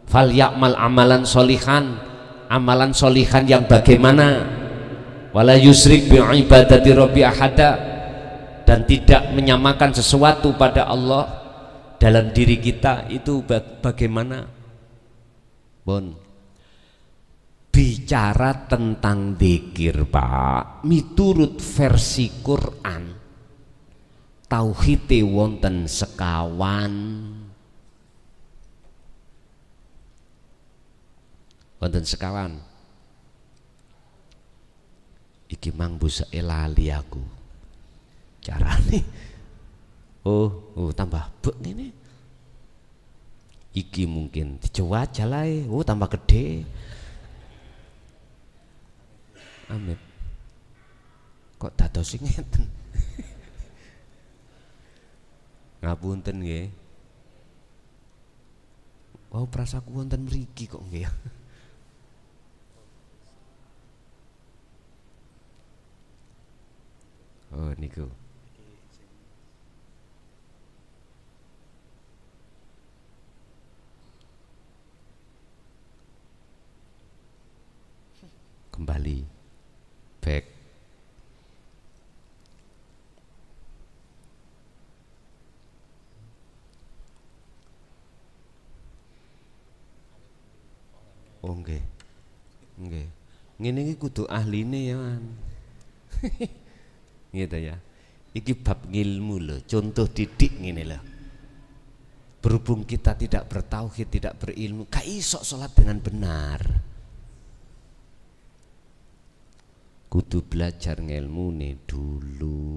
fal ya'mal amalan solihan, amalan solihan yang bagaimana, wala yusrik bi ibadati rabbi ahada, dan tidak menyamakan sesuatu pada Allah dalam diri kita. Itu bagaimana? Bon, bicara tentang dzikir Pak, miturut versi Quran tauhide wonten sekawan. Wonten sekawan. Iki mang busa lali aku. Carane. Oh, tambah bek ngene. Iki mungkin dicoba jalai. Oh, tambah gede. Amit. Kok dados sing ngeten? Ngapunten nggih. Wow, prasaku wonten mriki kok nggih. Oh niku. Kembali back. Oh nggih. Nggih. Ngene iki kudu ahline ya, Man. Gitu ya. Iki bab ngilmu loh, contoh didik ngene loh. Berhubung kita tidak bertauhid, tidak berilmu, gak iso sholat dengan benar. Kudu belajar ngilmune dulu.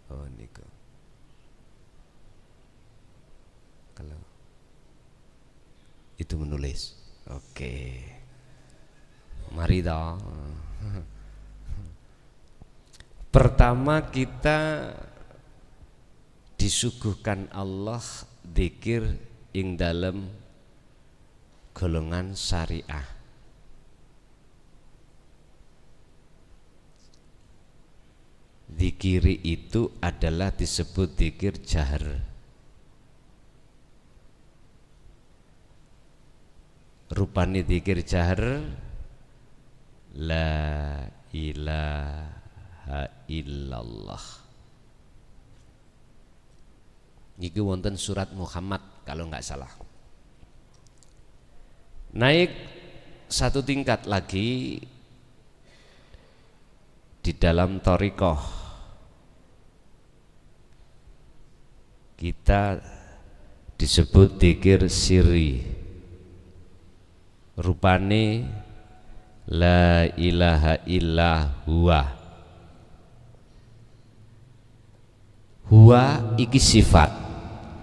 Oh niku. Kalau itu menulis. Oke. Mari dong. Pertama kita disuguhkan Allah dzikir ing dalam golongan syariah. Dzikiri itu adalah disebut dzikir jahar. Rupane dzikir jahar la ilaha illallah. Niki wonten surat Muhammad kalau nggak salah. Naik satu tingkat lagi di dalam thariqah, kita disebut dzikir sirri. Rupane la ilaha illa huwa. Huwa iki sifat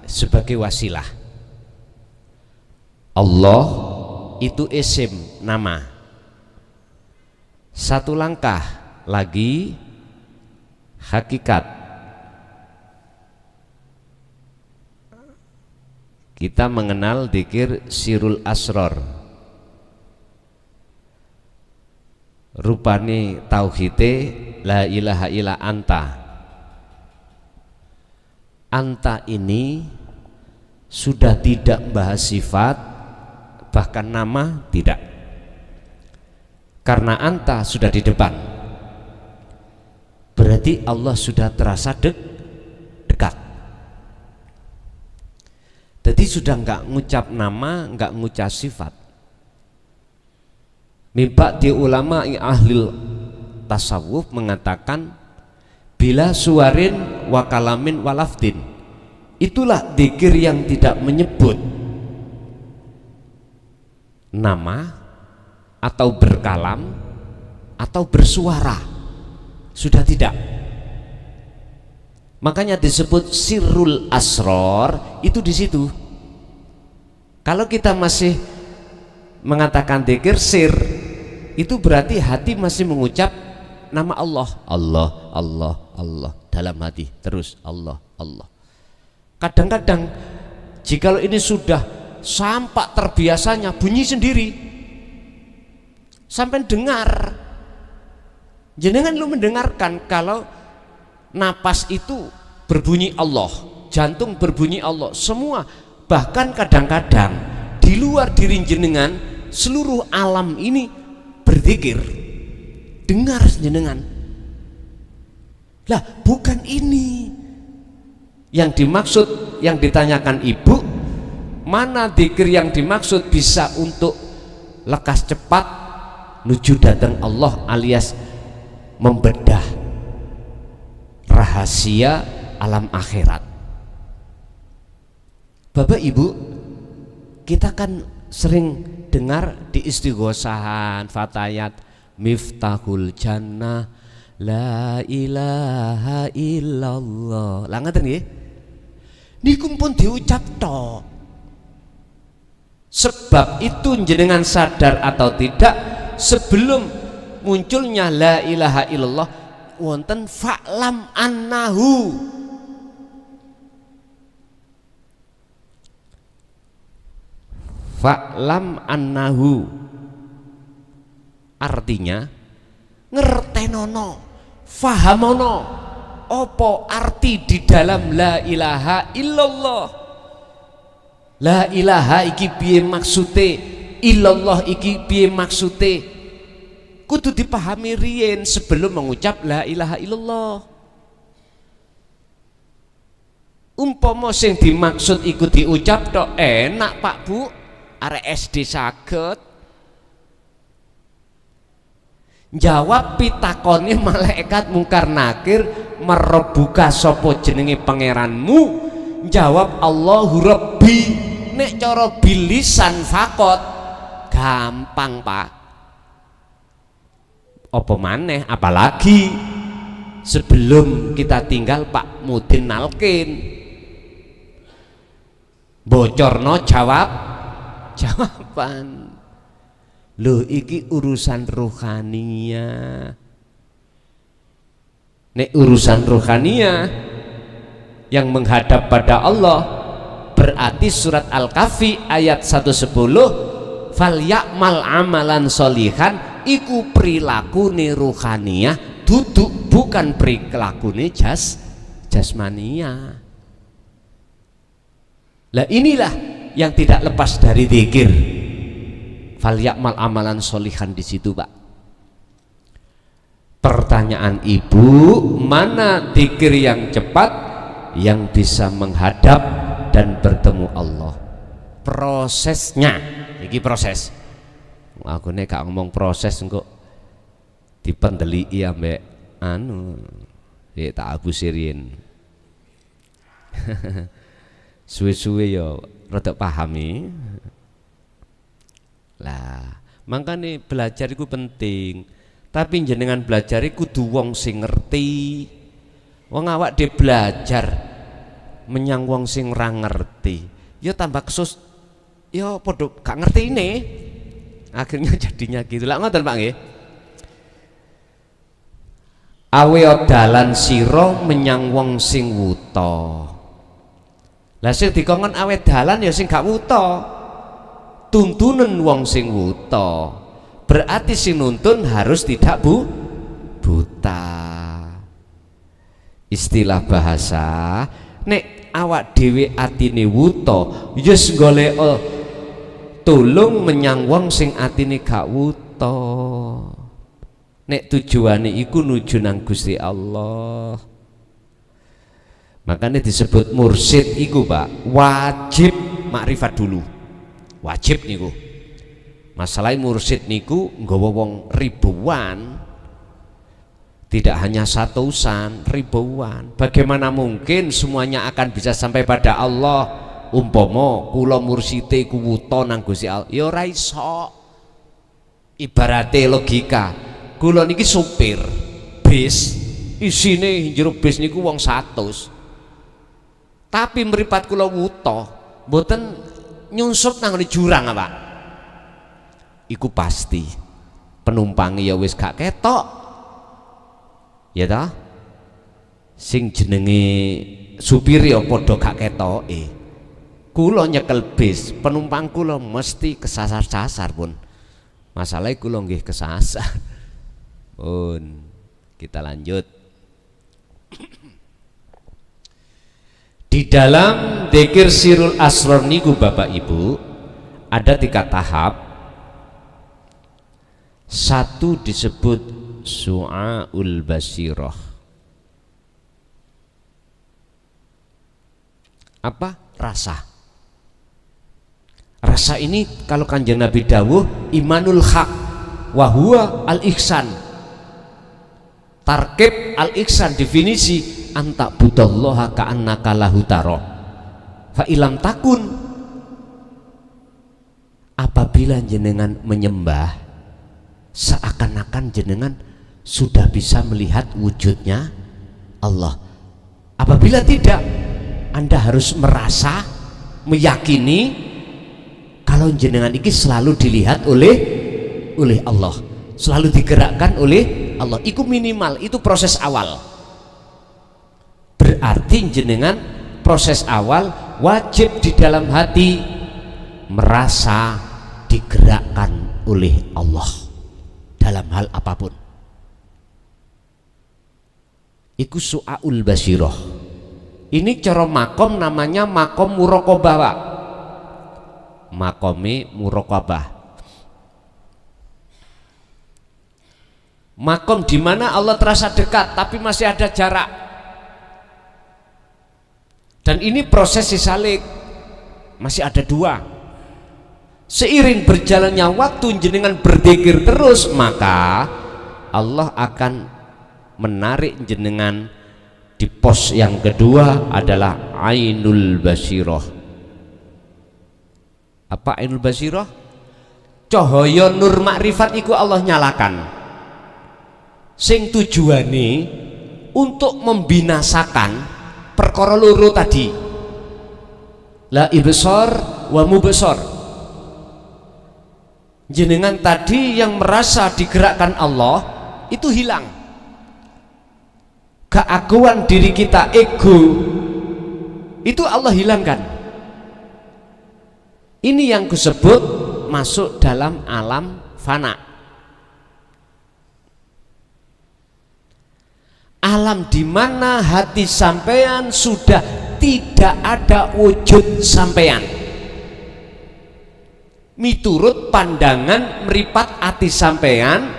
sebagai wasilah. Allah itu isim nama. Satu langkah lagi hakikat. Kita mengenal dzikir sirul asror. Rupane tauhide la ilaha illa anta. Anta ini sudah tidak membahas sifat, bahkan nama tidak, karena anta sudah di depan. Berarti Allah sudah terasa dekat. Jadi sudah nggak ngucap nama, nggak ngucap sifat. Mimpa di ulama ahli tasawuf mengatakan bila suarin wa kalamin wa lafdin, itulah dzikir yang tidak menyebut nama atau berkalam atau bersuara, sudah tidak. Makanya disebut sirrul asror itu di situ. Kalau kita masih mengatakan dzikir sir, itu berarti hati masih mengucap nama Allah, Allah, Allah, Allah dalam hati terus Allah, Allah. Kadang-kadang jikalau ini sudah sampai terbiasanya bunyi sendiri, sampai dengar, jenengan lu mendengarkan kalau napas itu berbunyi Allah, jantung berbunyi Allah, semua. Bahkan kadang-kadang di luar diri jenengan seluruh alam ini berzikir, dengar jenengan. Lah bukan ini yang dimaksud, yang ditanyakan ibu, mana dzikir yang dimaksud bisa untuk lekas cepat menuju datang Allah alias membedah rahasia alam akhirat. Bapak Ibu, kita kan sering dengar di istighosahan fatayat miftahul jannah la ilaha illallah. Lah ngaten nggih? Niku pun diucap tok. Sebab itu jenengan sadar atau tidak, sebelum munculnya la ilaha illallah wonten fa'lam annahu. Fa'lam annahu artinya ngertenono, fahamono opo arti di dalam la ilaha illallah. La ilaha iki piye maksude, illallah iki piye maksude, kudu dipahami riyen sebelum mengucap la ilaha illallah. Umpama sing dimaksud iku diucap tok enak Pak Bu, arek SD saged jawab pitakone malaikat mungkar nakir, merebuka sopo jenenge pangeranmu, jawab Allahu Rabbi. Nek cara bilisan fakot gampang Pak, apa maneh apalagi sebelum kita tinggal Pak Mudin nalkin bocorno jawaban. Loh iki urusan rohania. Nek urusan rohania yang menghadap pada Allah, berarti surat Al-Kahfi ayat 110 fal ya'mal amalan solihan iku prilakune rohania, duduk bukan prilakune jasmania. Lah inilah yang tidak lepas dari dzikir. Fal ya'mal amalan solihan di situ, Pak. Pertanyaan ibu, mana dzikir yang cepat yang bisa menghadap dan bertemu Allah? Prosesnya, iki proses. Aku nek gak ngomong proses engko dipendeliki ambek anu, tak abu sirin. suwe-suwe ya rada pahami. Lah makanya belajar itu penting, tapi jenengan belajar itu kudu wong sing ngerti. Wong awak de belajar menyang wong sing ra ngerti ya tambah kesus, ya podo gak ngerti ini, akhirnya jadinya gitu lah. Ngoten Pak nggih. Awe dalan sira menyang wong sing wuta. Lah sing dikongkon awe dalan ya sing gak wuta, tuntunan wong sing wuta, berarti sing nuntun harus tidak buta. Istilah bahasa nek awak dhewe atine wuta yes golek tulung menyang wong sing atine gak wuta. Nek tujuane iku nuju nang Gusti Allah. Makanya disebut mursyid iku Pak wajib makrifat dulu. Wajib niku. Masalah mursyid niku nggawa wong ribuan, tidak hanya satusan, ribuan. Bagaimana mungkin semuanya akan bisa sampai pada Allah? Umpama kula mursyide ku wuta nang Gusti Allah, ya ora iso. Ibarate logika, kula niki supir bis, isine jero bis niku wong 100. Tapi mripat kula wuta, mboten nyusup nang jurang apa? Iku pasti penumpangnya ya wis gak ketok, ya ta? Sing jenenge supir ya padha gak ketoke. Kula nyekel bis, penumpang kula mesti kesasar-sasar pun. Masalahnya kula nggih kesasar. Pun kita lanjut. Di dalam dzikir sirul asrar niku Bapak Ibu ada 3 tahap. Satu disebut su'aul basirah. Apa? Rasa. Rasa ini kalau Kanjeng Nabi dawuh imanul haq wa huwa al-ihsan. Tarkib al-ihsan definisi anta budallaha ka'annaka lahu tara. Fa ilam takun, apabila jenengan menyembah seakan-akan jenengan sudah bisa melihat wujudnya Allah. Apabila tidak, Anda harus merasa, meyakini kalau jenengan ini selalu dilihat oleh Allah, selalu digerakkan oleh Allah. Itu minimal, itu proses awal. Berarti jenengan proses awal wajib di dalam hati merasa digerakkan oleh Allah dalam hal apapun. Iku su'aul basirah. Ini cara makom namanya makom muraqabah Pak. Makome muraqabah. Makom di mana Allah terasa dekat tapi masih ada jarak. Dan ini proses sisalik, masih ada 2. Seiring berjalannya waktu jenengan berzikir terus, maka Allah akan menarik jenengan di pos yang kedua adalah ainul basirah. Apa ainul basirah? Cahaya nur makrifat iku Allah nyalakan, sing tujuane untuk membinasakan perkara loro tadi, la ibsar wa mubsar. Jenengan tadi yang merasa digerakkan Allah itu hilang, keaguan diri kita, ego itu Allah hilangkan. Ini yang disebut masuk dalam alam fana, alam di mana hati sampean sudah tidak ada wujud sampean. Miturut pandangan meripat hati sampean,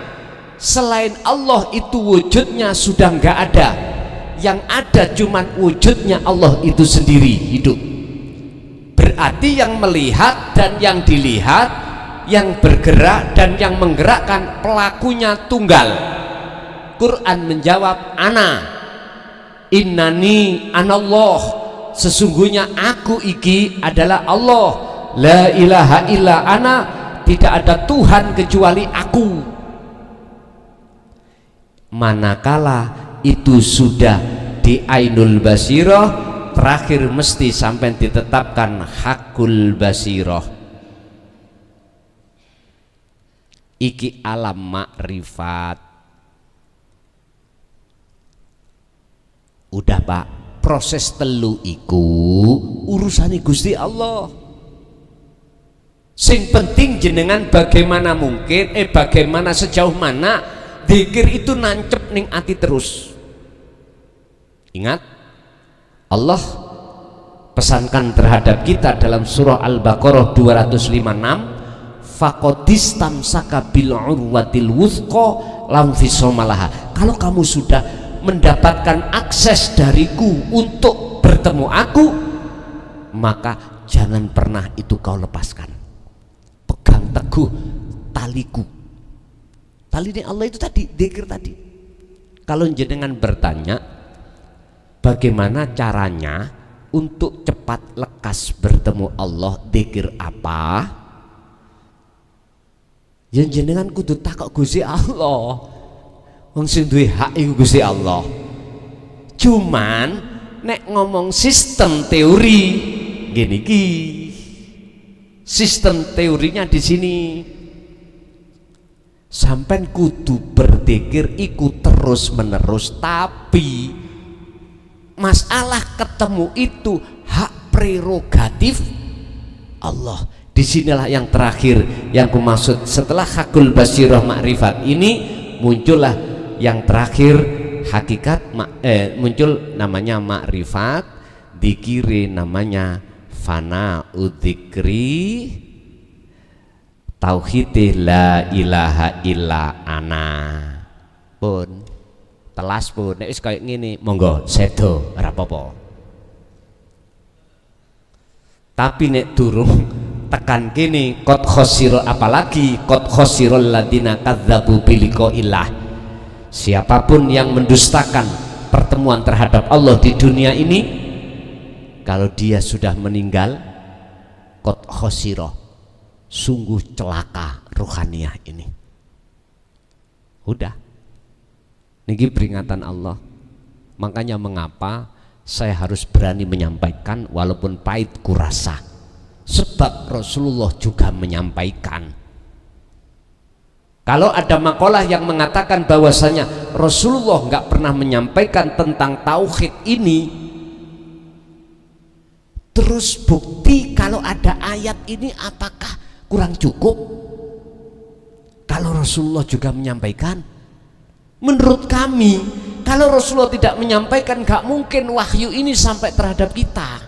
selain Allah itu wujudnya sudah enggak ada. Yang ada cuman wujudnya Allah itu sendiri hidup. Berarti yang melihat dan yang dilihat, yang bergerak dan yang menggerakkan pelakunya tunggal. Quran menjawab ana innani anallah, sesungguhnya aku iki adalah Allah, la ilaha illa ana, tidak ada Tuhan kecuali aku. Manakala itu sudah di ainul basirah, terakhir mesti sampai ditetapkan hakul basirah. Iki alam makrifat. Udah Pak, proses telu iku urusane Gusti Allah. Sing penting jenengan bagaimana mungkin bagaimana sejauh mana dzikir itu nancep ning ati terus. Ingat, Allah pesankan terhadap kita dalam surah Al-Baqarah 256, faqadistamsaka bil urwatil wuthqa lam fisomalaha. Kalau kamu sudah mendapatkan akses dariku untuk bertemu aku, maka jangan pernah itu kau lepaskan. Pegang teguh taliku. Tali ini Allah itu tadi, dzikir tadi. Kalau jenengan bertanya bagaimana caranya untuk cepat lekas bertemu Allah, dzikir apa? Yang jenengan kudu takok Gusti Allah. Wong sing duwe hak iku Gusti Allah. Cuman nek ngomong sistem teori gini ki. Sistem teorinya di sini. Sampai kudu berzikir iku terus menerus, tapi masalah ketemu itu hak prerogatif Allah. Disinilah yang terakhir yang ku maksud, setelah hakul basirah makrifat ini muncullah yang terakhir hakikat muncul namanya makrifat, dikiri namanya fana udzikri, tauhid la ilaha illa ana. Pun telas pun nek wis kaya ngene monggo sedo ora apa-apa. Tapi nek durung tekan kene qad khosiro, apalagi qad khosirul ladina kadzdzabu biliqaillah. Siapapun yang mendustakan pertemuan terhadap Allah di dunia ini, kalau dia sudah meninggal, qad khosiro, sungguh celaka ruhaniyah ini. Udah, niki peringatan Allah. Makanya mengapa saya harus berani menyampaikan walaupun pahit kurasa, sebab Rasulullah juga menyampaikan. Kalau ada makalah yang mengatakan bahwasanya Rasulullah nggak pernah menyampaikan tentang tauhid ini, terus bukti kalau ada ayat ini apakah kurang cukup? Kalau Rasulullah juga menyampaikan, menurut kami kalau Rasulullah tidak menyampaikan, nggak mungkin wahyu ini sampai terhadap kita.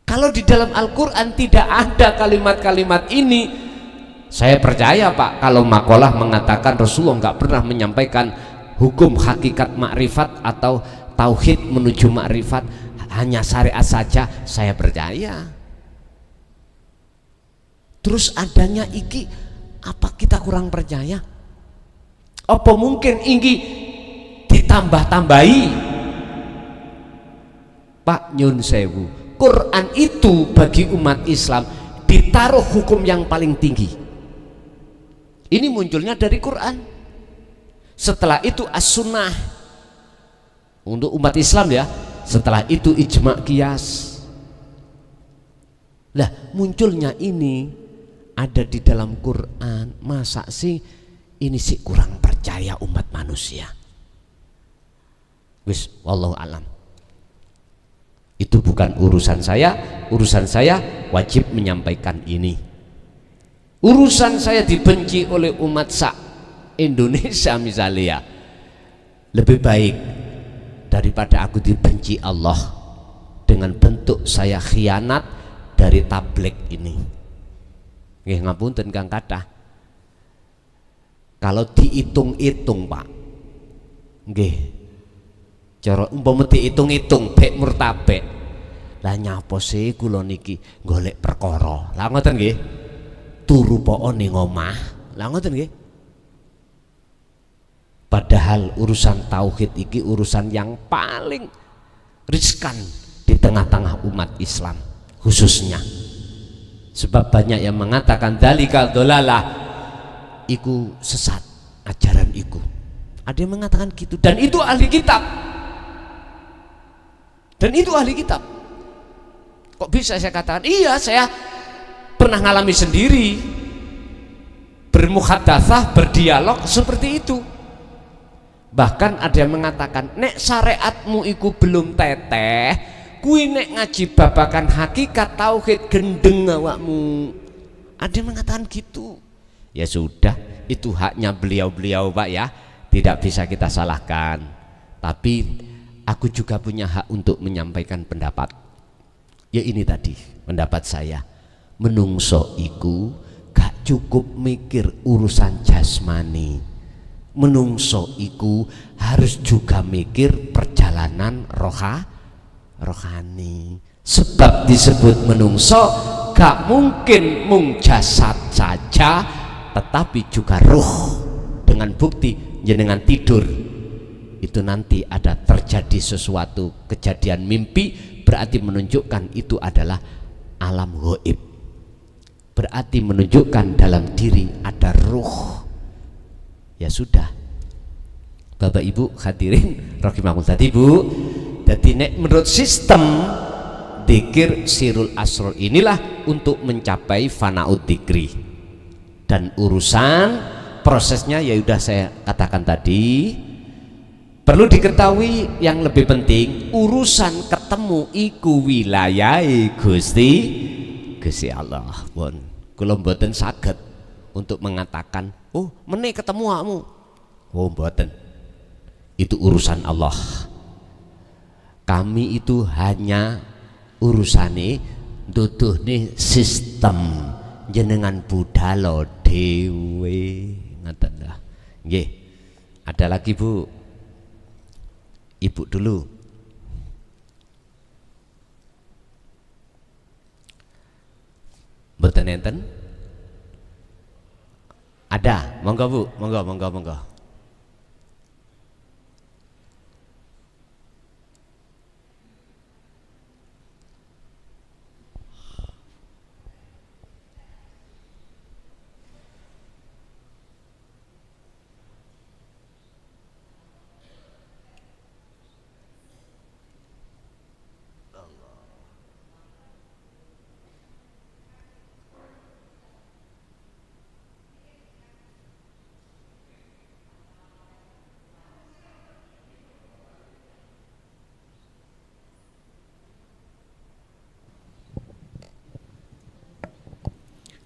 Kalau di dalam Al-Quran tidak ada kalimat-kalimat ini, saya percaya Pak, kalau makalah mengatakan Rasulullah nggak pernah menyampaikan hukum hakikat makrifat atau tauhid menuju makrifat, hanya syariat saja, saya percaya. Terus adanya iki, apa kita kurang percaya? Apa mungkin ini ditambah-tambahi? Pak nyun sewu, Quran itu bagi umat Islam ditaruh hukum yang paling tinggi. Ini munculnya dari Quran. Setelah itu as-sunnah untuk umat Islam ya. Setelah itu ijma' qiyas. Lah munculnya ini ada di dalam Quran. Masa sih ini sih kurang percaya umat manusia? Wis wallahu alam. Itu bukan urusan saya. Urusan saya wajib menyampaikan ini. Urusan saya dibenci oleh umat Indonesia misalnya, lebih baik daripada aku dibenci Allah dengan bentuk saya khianat dari tabligh ini. Nggih ngapunten Kang Kathah. Kalau dihitung-hitung Pak, nggih, cara umpama dihitung-hitung bek murtabek, lah nyapa sih kula niki golek perkara. Lah ngoten nggih. Turu po'o ning omah. Lah ngoten nggih. Padahal urusan tauhid iki urusan yang paling riskan di tengah-tengah umat Islam khususnya. Sebab banyak yang mengatakan dzalika dhalalah, iku sesat ajaran iku. Ada yang mengatakan gitu, dan itu ahli kitab. Dan itu ahli kitab. Kok bisa saya katakan? Iya, saya pernah ngalami sendiri, bermuhadatsah, berdialog seperti itu. Bahkan ada yang mengatakan, nek syariatmu iku belum teteh, kui nek ngaji babakan hakikat tauhid gendeng awakmu. Ada yang mengatakan gitu. Ya sudah, itu haknya beliau-beliau Pak ya, tidak bisa kita salahkan. Tapi aku juga punya hak untuk menyampaikan pendapat. Ya ini tadi pendapat saya, menungso iku gak cukup mikir urusan jasmani. Menungso iku harus juga mikir perjalanan rohani. Sebab disebut menungso gak mungkin mung jasad saja, tetapi juga ruh. Dengan bukti jenengan tidur itu nanti ada terjadi sesuatu kejadian mimpi, berarti menunjukkan itu adalah alam gaib. Berarti menunjukkan dalam diri ada ruh. Ya sudah, Bapak Ibu hadirin rahimakumullah Bu. Jadi nek menurut sistem dzikir sirul asror inilah untuk mencapai fanaud dzikri. Dan urusan prosesnya ya udah saya katakan tadi. Perlu diketahui yang lebih penting, urusan ketemu iku wilayahe Gusti Allah. Pun kula mboten saged untuk mengatakan, oh meneh ketemu kamu. Oh mboten. Itu urusan Allah. Kami itu hanya urusane nduduhne sistem, jenengan budhalo dhewe. Ngaten lah. Nggih. Ada lagi Bu? Ibu dulu. Mboten enten? Ada, monggo Bu, monggo.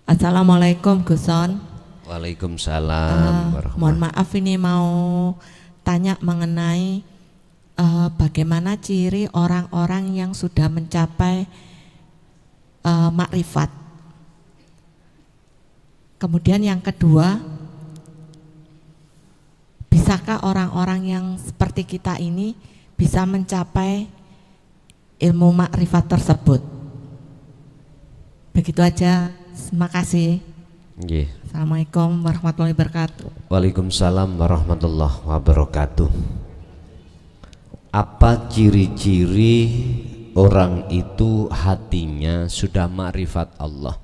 Assalamualaikum Guson. Waalaikumsalam. Mohon maaf ini mau tanya mengenai bagaimana ciri orang-orang yang sudah mencapai makrifat. Kemudian yang kedua, bisakah orang-orang yang seperti kita ini bisa mencapai ilmu makrifat tersebut? Begitu aja. Terima kasih. Nggih. Assalamualaikum warahmatullahi wabarakatuh. Waalaikumsalam warahmatullahi wabarakatuh. Apa ciri-ciri orang itu hatinya sudah ma'rifat Allah?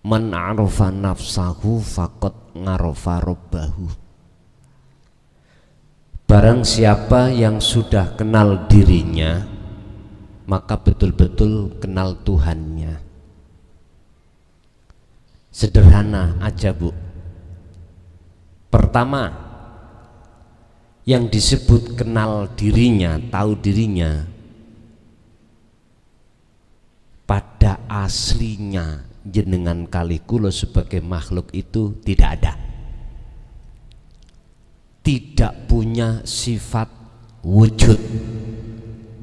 Man arafa nafsahu faqad ngarafa rabbahu. Barang siapa yang sudah kenal dirinya, maka betul-betul kenal Tuhannya. Sederhana aja Bu. Pertama, yang disebut kenal dirinya, tahu dirinya, pada aslinya jenengan kali kula sebagai makhluk itu tidak ada. Tidak punya sifat wujud,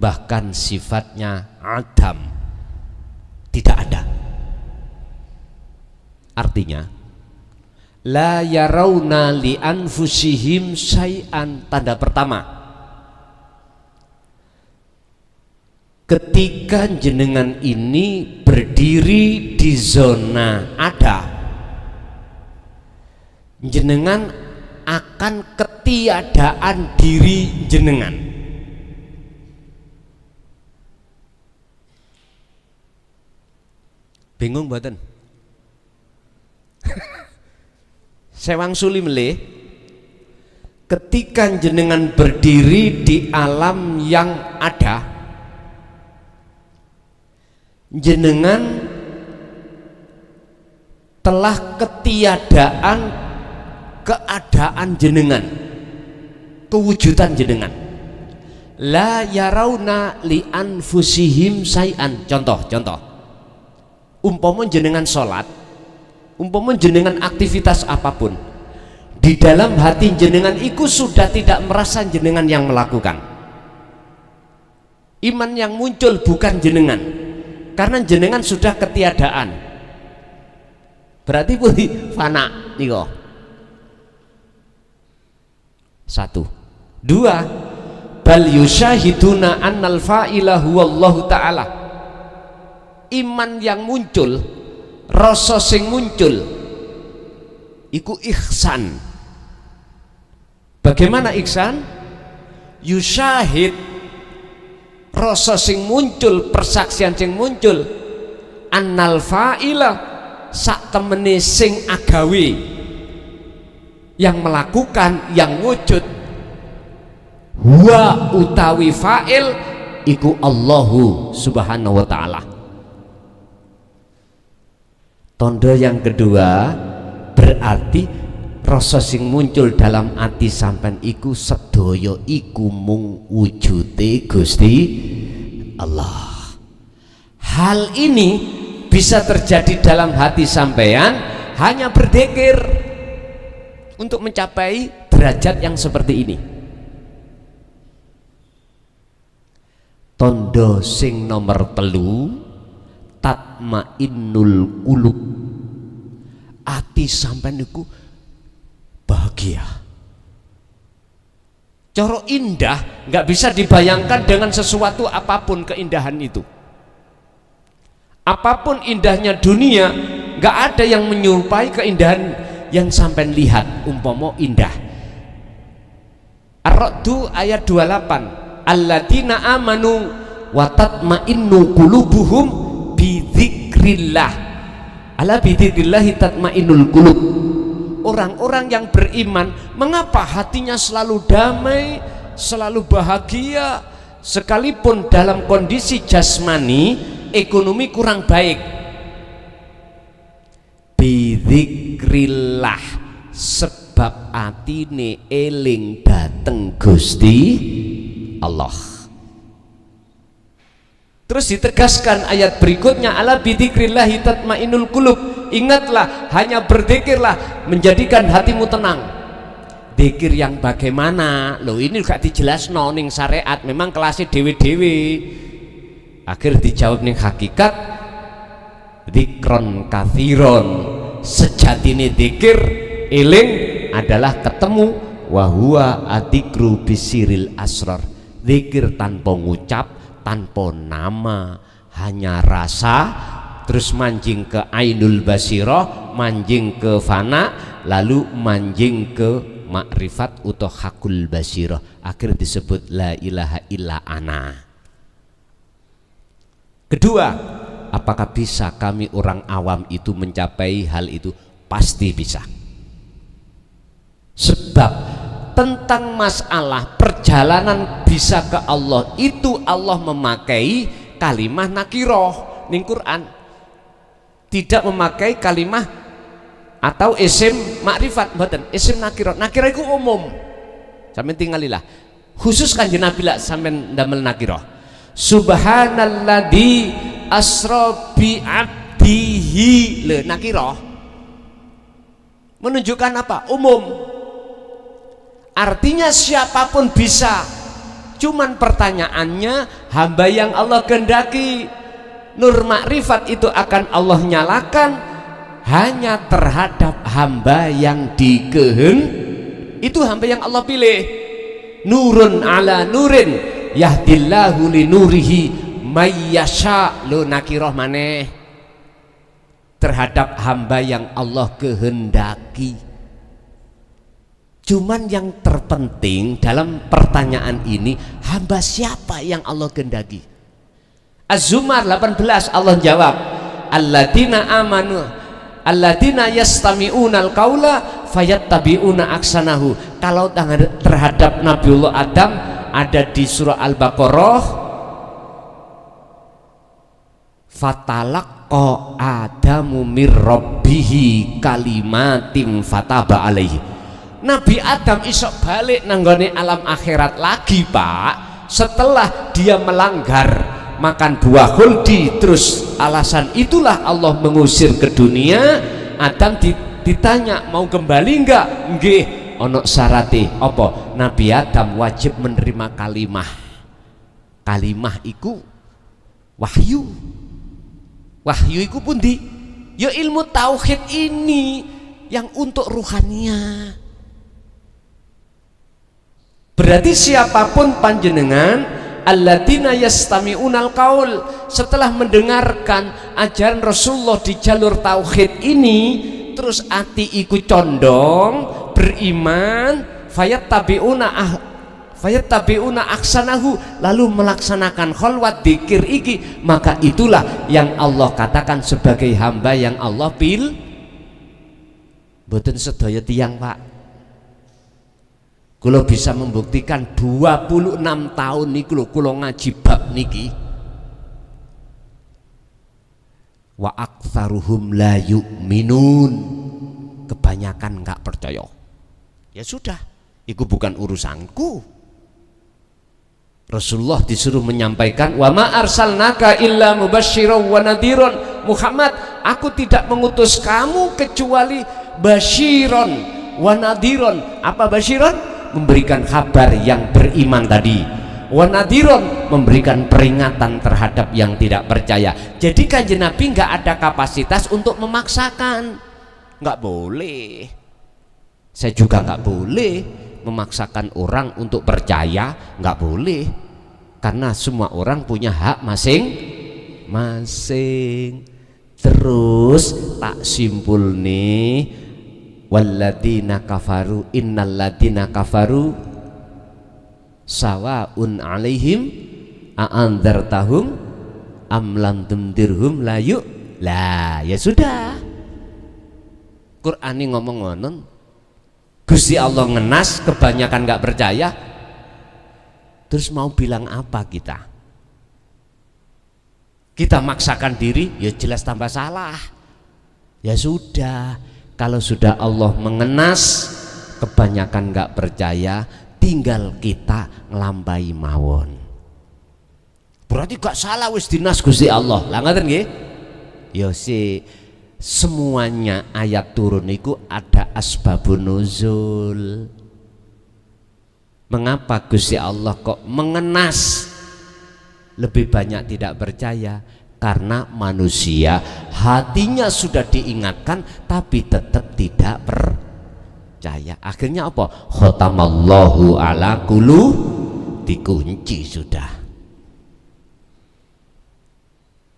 bahkan sifatnya adam, tidak ada. Artinya la yarawna li anfusihim syai'an. Tanda pertama, ketika jenengan ini berdiri di zona ada, jenengan akan ketiadaan diri jenengan. Bingung mboten? Saya wangsuli melih, ketika jenengan berdiri di alam yang ada, jenengan telah ketiadaan keadaan jenengan, kewujudan jenengan. La yarauna li anfusihim say'an. Contoh umpama jenengan sholat, umpama jenengan aktivitas apapun, di dalam hati jenengan itu sudah tidak merasa jenengan yang melakukan. Iman yang muncul bukan jenengan, karena jenengan sudah ketiadaan. Berarti pun fana niko. Satu. Dua, bal yusyahiduna annal fa'ila huwallahu ta'ala. Iman yang muncul, rasa sing muncul iku ihsan. Bagaimana ihsan? Yusyahid, rasa sing muncul, persaksian sing muncul, annal fa'ila, sak temene sing agawe, yang melakukan, yang wujud, huwa utawi fa'il iku Allahu subhanahu wa ta'ala. Tondo yang kedua, berarti rasa sing muncul dalam ati sampean iku sedaya iku mung wujude Gusti Allah. Hal ini bisa terjadi dalam hati sampean hanya berzikir untuk mencapai derajat yang seperti ini. Tondo sing nomor telu, tatmainnul qulub. Ati sampean niku bahagia. Coro indah nggak bisa dibayangkan dengan sesuatu apapun keindahan itu. Apapun indahnya dunia, nggak ada yang menyerupai keindahan yang sampean lihat. Umpama indah. Ar-Ra'd ayat 28. Alladzina amanu wa tatma'innu qulubuhum bi dzikrillah. Ala bi dzikrillah tatma'innul qulub. Orang-orang yang beriman, mengapa hatinya selalu damai, selalu bahagia, sekalipun dalam kondisi jasmani, ekonomi kurang baik? Bi dzikrillah, sebab atine eling dateng Gusti Allah. Terus ditegaskan ayat berikutnya, ala bidzikrillahi tatmainnul qulub. Ingatlah, hanya berzikirlah menjadikan hatimu tenang. Zikir yang bagaimana? Loh, ini gak dijelasno ning syariat, memang kelasnya dewe-dewe. Akhir dijawab ning hakikat, dzikron katsiron. Sejatine zikir eling adalah ketemu, wa huwa adzikru bisiril asrar. Zikir tanpa ngucap, tanpa nama, hanya rasa, terus manjing ke ainul basirah, manjing ke fana, lalu manjing ke makrifat atau hakul basirah. Akhir disebut la ilaha illa ana. Kedua, apakah bisa kami orang awam itu mencapai hal itu? Pasti bisa. Sebab tentang masalah perjalanan bisa ke Allah itu Allah memakai kalimah nakiroh ning Quran, tidak memakai kalimah atau isim makrifat, mboten, isim nakiroh. Nakiroh itu umum, sampeyan tinggalilah, khusus kanjeng Nabi lah sampeyan ndamel nakiroh. Subhanalladzi asra bi abdihi, le nakiroh menunjukkan apa? Umum. Artinya siapapun bisa, cuman pertanyaannya hamba yang Allah kehendaki. Nur makrifat itu akan Allah nyalakan hanya terhadap hamba yang itu hamba yang Allah pilih. Nurun ala nurin yahdillahu li nurihi mayyasha, lo nakiroh maneh terhadap hamba yang Allah kehendaki. Cuman yang terpenting dalam pertanyaan ini, hamba siapa yang Allah kehendaki? Az-Zumar 18 Allah jawab, alladzina amanu alladzina yastami'unal qaula fayattabi'una aksanahu. Kalau terhadap Nabiullah Adam ada di surah Al-Baqarah, fatalaqqa Adamu mir rabbihi kalimatin fataba alaihi. Nabi Adam isok balik nanggone alam akhirat lagi Pak, setelah dia melanggar makan buah khuldi, terus alasan itulah Allah mengusir ke dunia. Adam ditanya mau kembali enggak? Nggih, ono syarate apa? Nabi Adam wajib menerima kalimah. Kalimah iku wahyu. Wahyu iku pundi? Ya ilmu tauhid ini yang untuk ruhania. Berarti siapapun panjenengan alladzina yastami'unal qaul, setelah mendengarkan ajaran Rasulullah di jalur tauhid ini, terus ati iku condong beriman, fayattabi'una aksanahu, lalu melaksanakan kholwat dzikir iki, maka itulah yang Allah katakan sebagai hamba yang Allah pilih. Mboten sedaya tiyang Pak, kula bisa membuktikan 26 tahun niku lho kula ngaji bab niki. Wa aktsaruhum la yu'minun, kebanyakan enggak percaya. Ya sudah, itu bukan urusanku. Rasulullah disuruh menyampaikan, wa ma arsalnaka illa mubasysyiran wa nadhiran. Muhammad, aku tidak mengutus kamu kecuali basyiron wa nadhiran. Apa basyiron? Memberikan kabar yang beriman tadi, wa nadhiran, memberikan peringatan terhadap yang tidak percaya. Jadi Kanjeng Nabi nggak ada kapasitas untuk memaksakan, nggak boleh. Saya juga nggak boleh memaksakan orang untuk percaya, nggak boleh, karena semua orang punya hak masing-masing. Terus tak simpul nih, walladzina kafaru innalladzina kafaru sawaun alaihim a'andzartahum am lam tundirhum la ya sudah, Qur'ani ngomong ngonon, Gusti Allah ngenas, kebanyakan nggak percaya, terus mau bilang apa kita? Kita maksakan diri, ya jelas tambah salah. Ya sudah, kalau sudah Allah mengenas, kebanyakan nggak percaya, tinggal kita ngelambai mawon. Berarti gak salah wis dinas Gusti Allah. Lah ngoten nggih? Ya si semuanya ayat turun itu ada asbabun nuzul. Mengapa Gusti Allah kok mengenas? Lebih banyak tidak percaya karena manusia hatinya sudah diingatkan tapi tetap tidak percaya. Akhirnya apa? Khotamallahu ala qulu, dikunci sudah,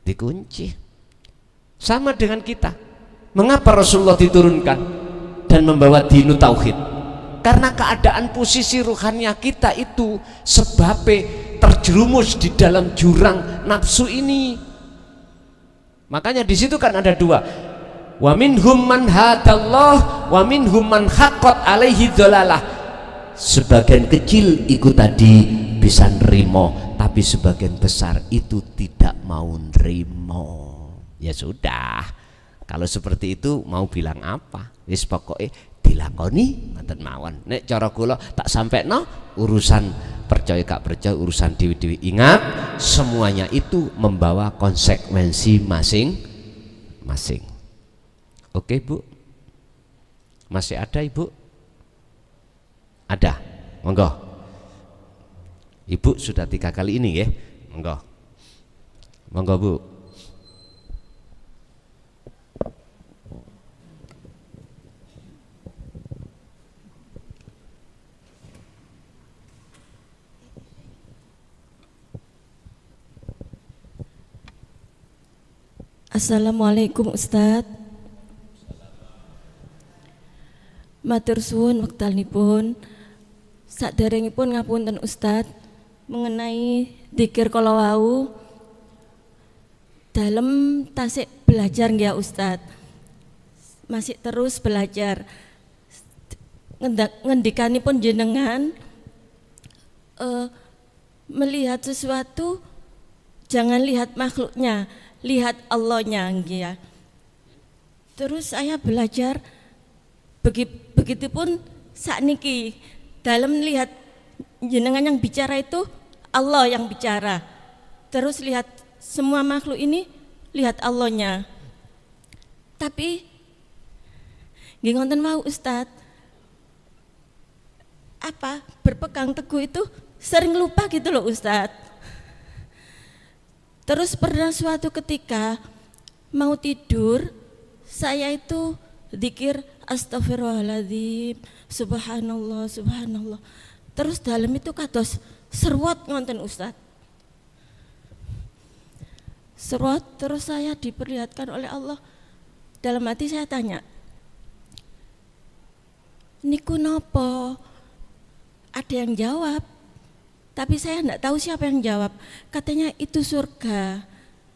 dikunci. Sama dengan kita. Mengapa Rasulullah diturunkan dan membawa dinu tauhid? Karena keadaan posisi ruhania kita itu sebabnya terjerumus di dalam jurang nafsu ini. Makanya di situ kan ada dua, wa minhum man hadallah wa minhum man haqqat alaihi dhalalah. Sebagian kecil ikut tadi bisa nerimo, tapi sebagian besar itu tidak mau nerimo. Ya sudah, kalau seperti itu mau bilang apa? Wis pokoke dilakoni ngoten mawon. Nek cara kula tak sampekno urusan percaya gak percaya urusan dewi-dewi. Ingat, semuanya itu membawa konsekuensi masing-masing. Oke Bu, masih ada Ibu? Ada, monggo. Ibu sudah 3 kali ini ya, monggo, monggo Bu. Assalamualaikum Ustadz. Matur suwun wektalipun. Saderengipun ngapunten Ustadz mengenai dzikir kala wau dalam tasik belajar ya Ustadz, masih terus belajar. Ngendikanipun jenengan melihat sesuatu jangan lihat makhluknya, lihat Allahnya ya. Terus saya belajar begitupun sakniki dalam lihat jenengan yang bicara itu Allah yang bicara. Terus lihat semua makhluk ini lihat Allahnya. Tapi nggih ngoten mau Ustadz, berpegang teguh itu sering lupa gitu loh Ustadz. Terus pernah suatu ketika mau tidur, saya itu zikir astagfirullahaladzim, subhanallah, subhanallah. Terus dalam itu kados serwat ngonten Ustadz. Serwat, terus saya diperlihatkan oleh Allah. Dalam hati saya tanya, niku nopo? Ada yang jawab, tapi saya enggak tahu siapa yang jawab. Katanya itu surga.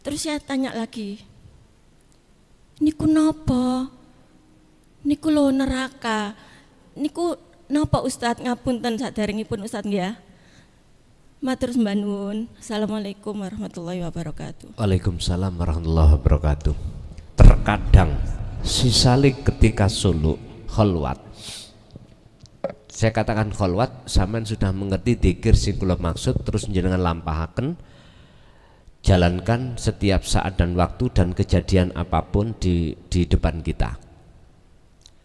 Terus saya tanya lagi, niku nopo? Niku lo neraka. Niku nopo Ustadz? Ngapunten saderengipun Ustadz ya. Matur sembah nuwun. Assalamualaikum warahmatullahi wabarakatuh. Waalaikumsalam warahmatullahi wabarakatuh. Terkadang si salik ketika suluk kholwat, saya katakan kholwat, sampean sudah mengerti dzikir sing kula maksud, terus jenengan lampahaken, jalankan setiap saat dan waktu dan kejadian apapun di depan kita.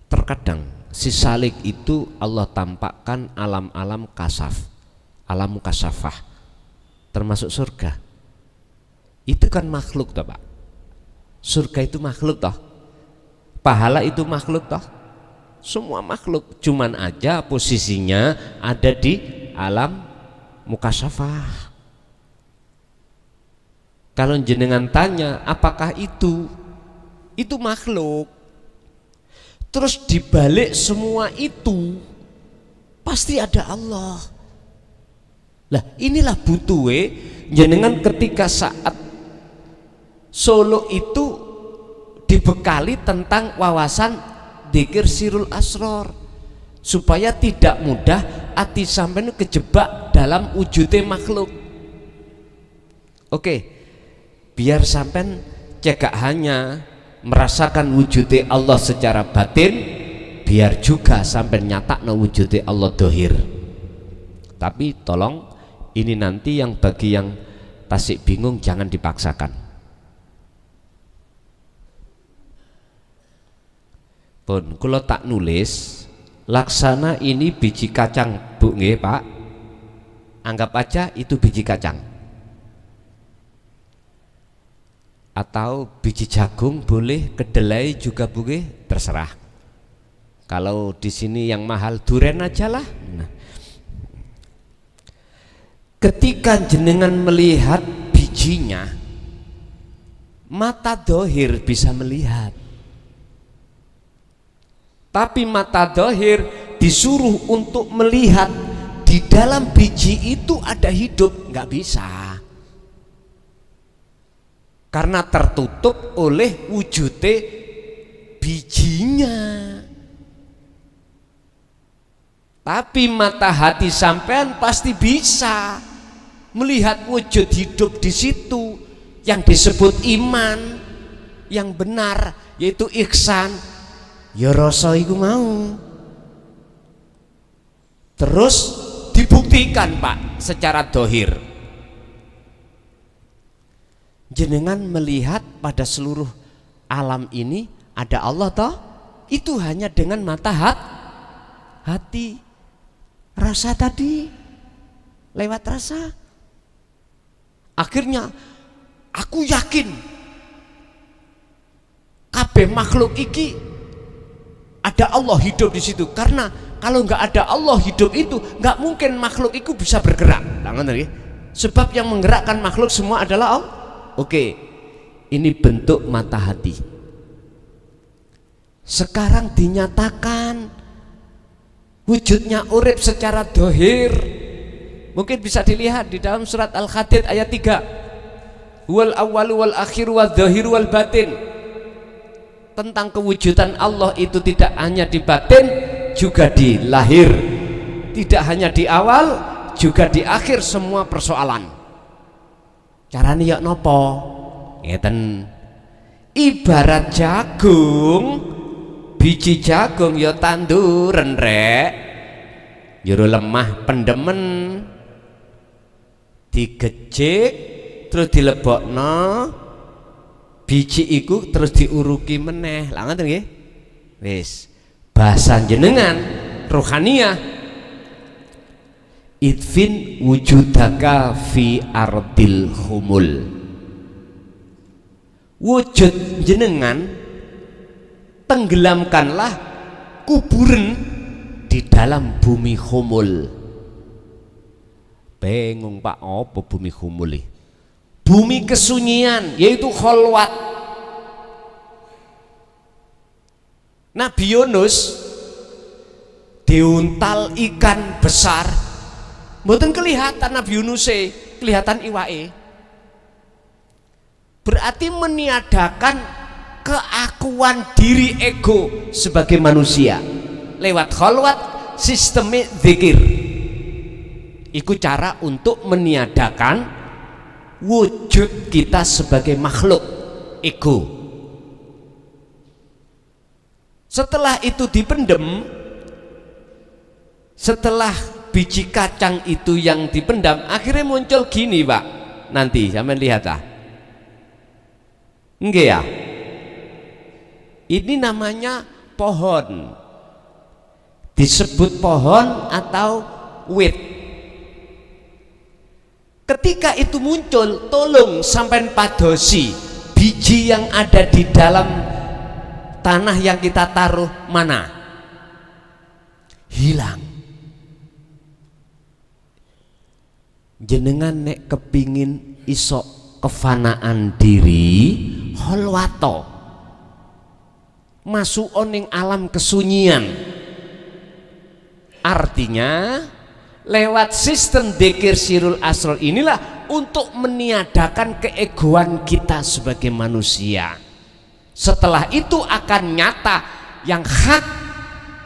Terkadang si salik itu Allah tampakkan alam-alam kasaf, alam kasafah, termasuk surga. Itu kan makhluk toh Pak. Surga itu makhluk toh. Pahala itu makhluk toh. Semua makhluk, cuman aja posisinya ada di alam mukasyafah. Kalau jenengan tanya apakah itu makhluk, terus dibalik semua itu pasti ada Allah. Lah inilah butuhe jenengan ketika saat solo itu dibekali tentang wawasan dzikir sirul asror, supaya tidak mudah hati sampean kejebak dalam wujudnya makhluk. Oke, biar sampean cegak hanya merasakan wujudnya Allah secara batin, biar juga sampean nyatakno wujudnya Allah dohir. Tapi tolong ini nanti yang bagi yang tasik bingung jangan dipaksakan. Pun kalau tak nulis laksana ini biji kacang Bu nggih Pak, anggap aja itu biji kacang, atau biji jagung boleh, kedelai juga boleh, terserah. Kalau di sini yang mahal duren aja lah. Nah, ketika jenengan melihat bijinya, mata dohir bisa melihat. Tapi mata dohir disuruh untuk melihat di dalam biji itu ada hidup, nggak bisa, karena tertutup oleh wujudnya bijinya. Tapi mata hati sampean pasti bisa melihat wujud hidup di situ yang disebut iman yang benar, yaitu ihsan. Ya rasa iku mau. Terus dibuktikan Pak secara dohir. Jenengan melihat pada seluruh alam ini ada Allah toh? Itu hanya dengan mata hati. Rasa tadi lewat rasa. Akhirnya aku yakin kabeh makhluk iki ada Allah hidup di situ, karena kalau nggak ada Allah hidup itu nggak mungkin makhluk itu bisa bergerak. Sebab yang menggerakkan makhluk semua adalah Allah. Oke, ini bentuk mata hati. Sekarang dinyatakan wujudnya urip secara dohir. Mungkin bisa dilihat di dalam surat Al-Hadid ayat 3. wal awwal wal akhir wal zahir wal batin. Tentang kewujudan Allah itu tidak hanya di batin, juga di lahir, tidak hanya di awal, juga di akhir semua persoalan. Caranya ya nopo? Ngeten. Ibarat jagung, biji jagung ya tanduran rek, jero lemah pendemen, digejek terus dilebokno, biji iku terus diuruki meneh. Lah ngoten nggih. Wis, bahasa jenengan rohaniyah. Idfin wujudaka fi ardil humul. Wujud jenengan tenggelamkanlah kuburan di dalam bumi humul. Bingung Pak, apa bumi humul? Bumi kesunyian, yaitu kholwat. Nabi Yunus diuntal ikan besar, mboten kelihatan Nabi Yunus, kelihatan iwake. Berarti meniadakan keakuan diri ego sebagai manusia lewat kholwat, sistemik zikir. Iku cara untuk meniadakan wujud kita sebagai makhluk ego. Setelah itu dipendem, setelah biji kacang itu yang dipendam, akhirnya muncul gini Pak. Nanti sampean lihat lah. Enggak ya? Ini namanya pohon. Disebut pohon atau wit. Ketika itu muncul, tolong sampai padosi biji yang ada di dalam tanah yang kita taruh mana? Hilang. Jenengan nek kepingin isok kefanaan diri holwato masuk oning alam kesunyian, artinya lewat sistem dzikir sirul asror inilah untuk meniadakan keegoan kita sebagai manusia. Setelah itu akan nyata yang hak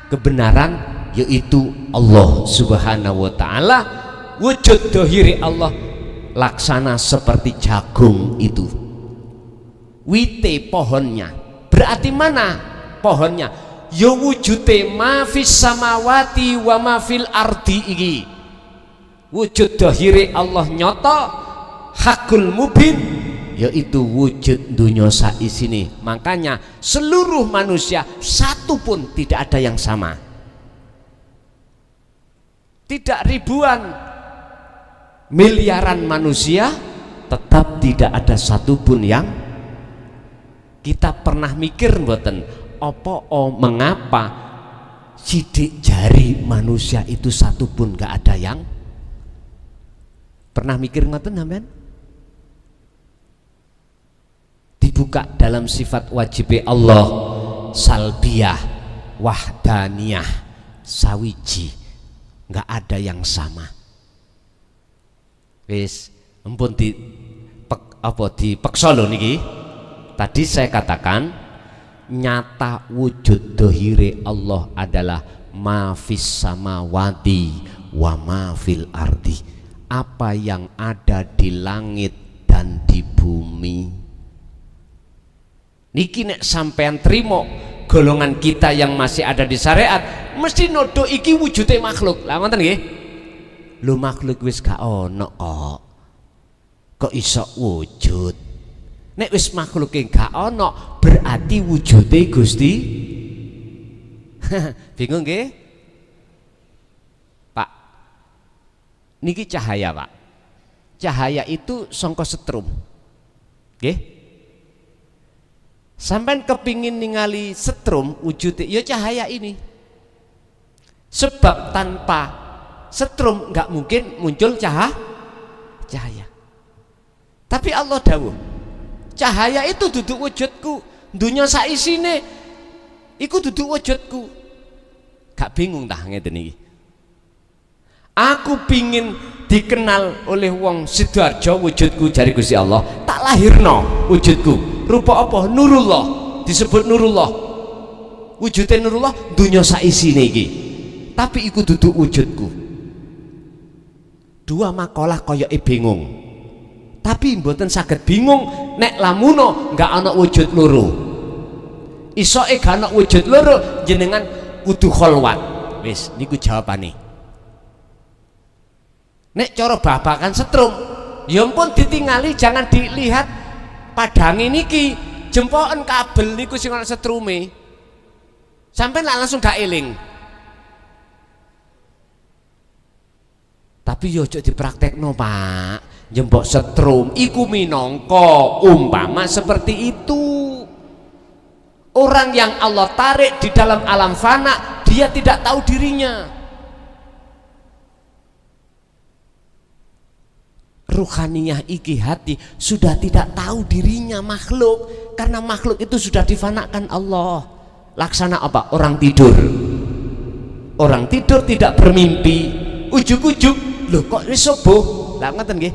kebenaran, yaitu Allah subhanahu wa ta'ala. Wujud dohiri Allah laksana seperti jagung itu, wite pohonnya. Berarti mana pohonnya? Ya wujute ma fis samawati wa ma fil ardi iki. Wujud dohiri Allah nyoto, hakul mubin, yaitu wujud dunia saisini. Makanya seluruh manusia satu pun tidak ada yang sama. Tidak ribuan, miliaran manusia, tetap tidak ada satupun yang kita pernah mikir mboten mengapa sidik jari manusia itu satupun gak ada yang pernah mikir ngoten sampean? Dibuka dalam sifat wajib Allah, salbiyah, wahdaniyah, sawiji, gak ada yang sama. Wis empun dipeksa lho niki. Tadi saya katakan nyata wujud dohire Allah adalah ma fis samawati wa ma fil ardi, apa yang ada di langit dan di bumi. Niki nek sampean trimo golongan kita yang masih ada di syariat mesti nodo iki wujude makhluk. Lah ngoten nggih. Lu makhluk wis gak ono kok iso wujud. Nek wis makhluke gak ono berarti wujude Gusti. Bingung nggih? Pak, niki cahaya Pak. Cahaya itu sangka setrum, nggih? Sampai kepingin ningali setrum wujudnya ya cahaya ini. Sebab tanpa setrum nggak mungkin muncul cahaya. Tapi Allah dawuh, cahaya itu duduk wujudku, dunia saisine iku duduk wujudku. Gak bingung tah ngeten iki. Aku pingin dikenal oleh wong Sidoarjo wujudku jari Gusti Allah, tak lahirno wujudku. Rupa apa? Nurullah, disebut Nurullah. Wujudnya Nurullah dunya saisine iki. Tapi iku duduk wujudku. Dua makalah koyoke bingung. Tapi mboten saged bingung nek lamuno enggak ana wujud loro. Isoke gak ana wujud loro jenengan kudu kholwat. Wis niku jawabane. Nek cara babakan setrum, ya ampun ditingali, jangan dilihat padange niki, jempoken kabel niku sing ana setrume. Sampai langsung gak eling. Tapi yo aja dipraktekno, Pak. Jembok setrum iku minangka umpama seperti itu. Orang yang Allah tarik di dalam alam fana, dia tidak tahu dirinya. Ruhaniyah iki hati sudah tidak tahu dirinya makhluk, karena makhluk itu sudah difanakan Allah. Laksana apa? Orang tidur. Orang tidur tidak bermimpi, ujug-ujug loh kok wis subuh. Lah ngoten nggih.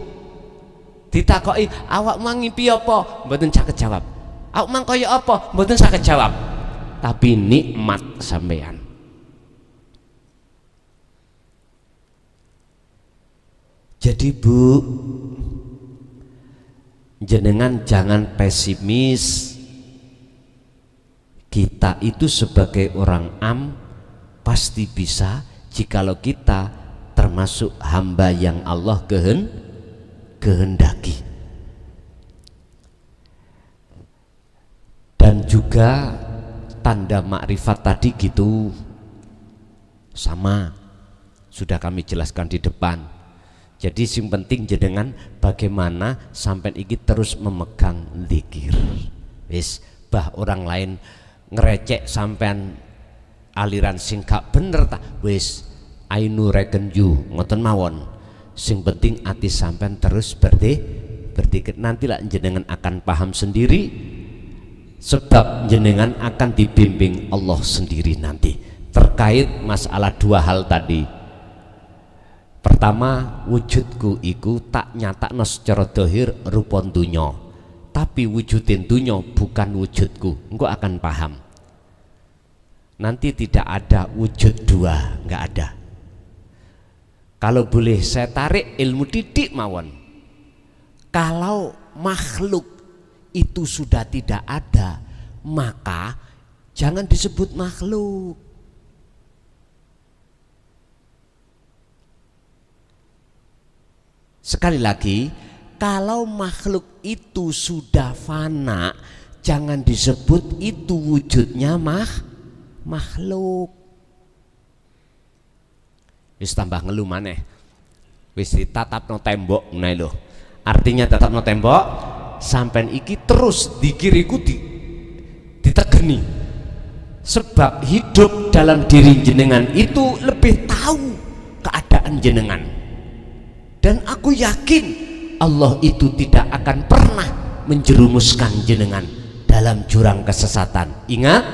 Ditakoki awak mang ngimpi apa? Mboten saged jawab. Awak mang kaya apa? Mboten saged jawab. Tapi nikmat sampean. Jadi Bu, jenengan jangan pesimis. Kita itu sebagai orang pasti bisa jikalau kita termasuk hamba yang Allah kehendaki. Dan juga tanda makrifat tadi gitu sama sudah kami jelaskan di depan. Jadi yang penting jenengan bagaimana sampai iki terus memegang zikir. Wis bah orang lain ngerecek sampean aliran sing gak bener tak wis ainu reken you ngoten mawon. Sing penting ati sampean terus berdikir, nanti lah jenengan akan paham sendiri, sebab jenengan akan dibimbing Allah sendiri nanti terkait masalah dua hal tadi. Pertama, wujudku iku tak nyatakno secara dohir rupa dunya, tapi wujudin dunya bukan wujudku. Engkau akan paham. Nanti tidak ada wujud dua, enggak ada. Kalau boleh saya tarik ilmu didik mawon. Kalau makhluk itu sudah tidak ada, maka jangan disebut makhluk. Sekali lagi, kalau makhluk itu sudah fana, jangan disebut itu wujudnya makhluk. Wis tambah ngeluh maneh. Wis ditatapno tembok menae lho. Artinya tatapno tembok, sampean iki terus dikiriku ditegeni. Sebab hidup dalam diri jenengan itu lebih tahu keadaan jenengan. Dan aku yakin Allah itu tidak akan pernah menjerumuskan jenengan dalam jurang kesesatan. Ingat,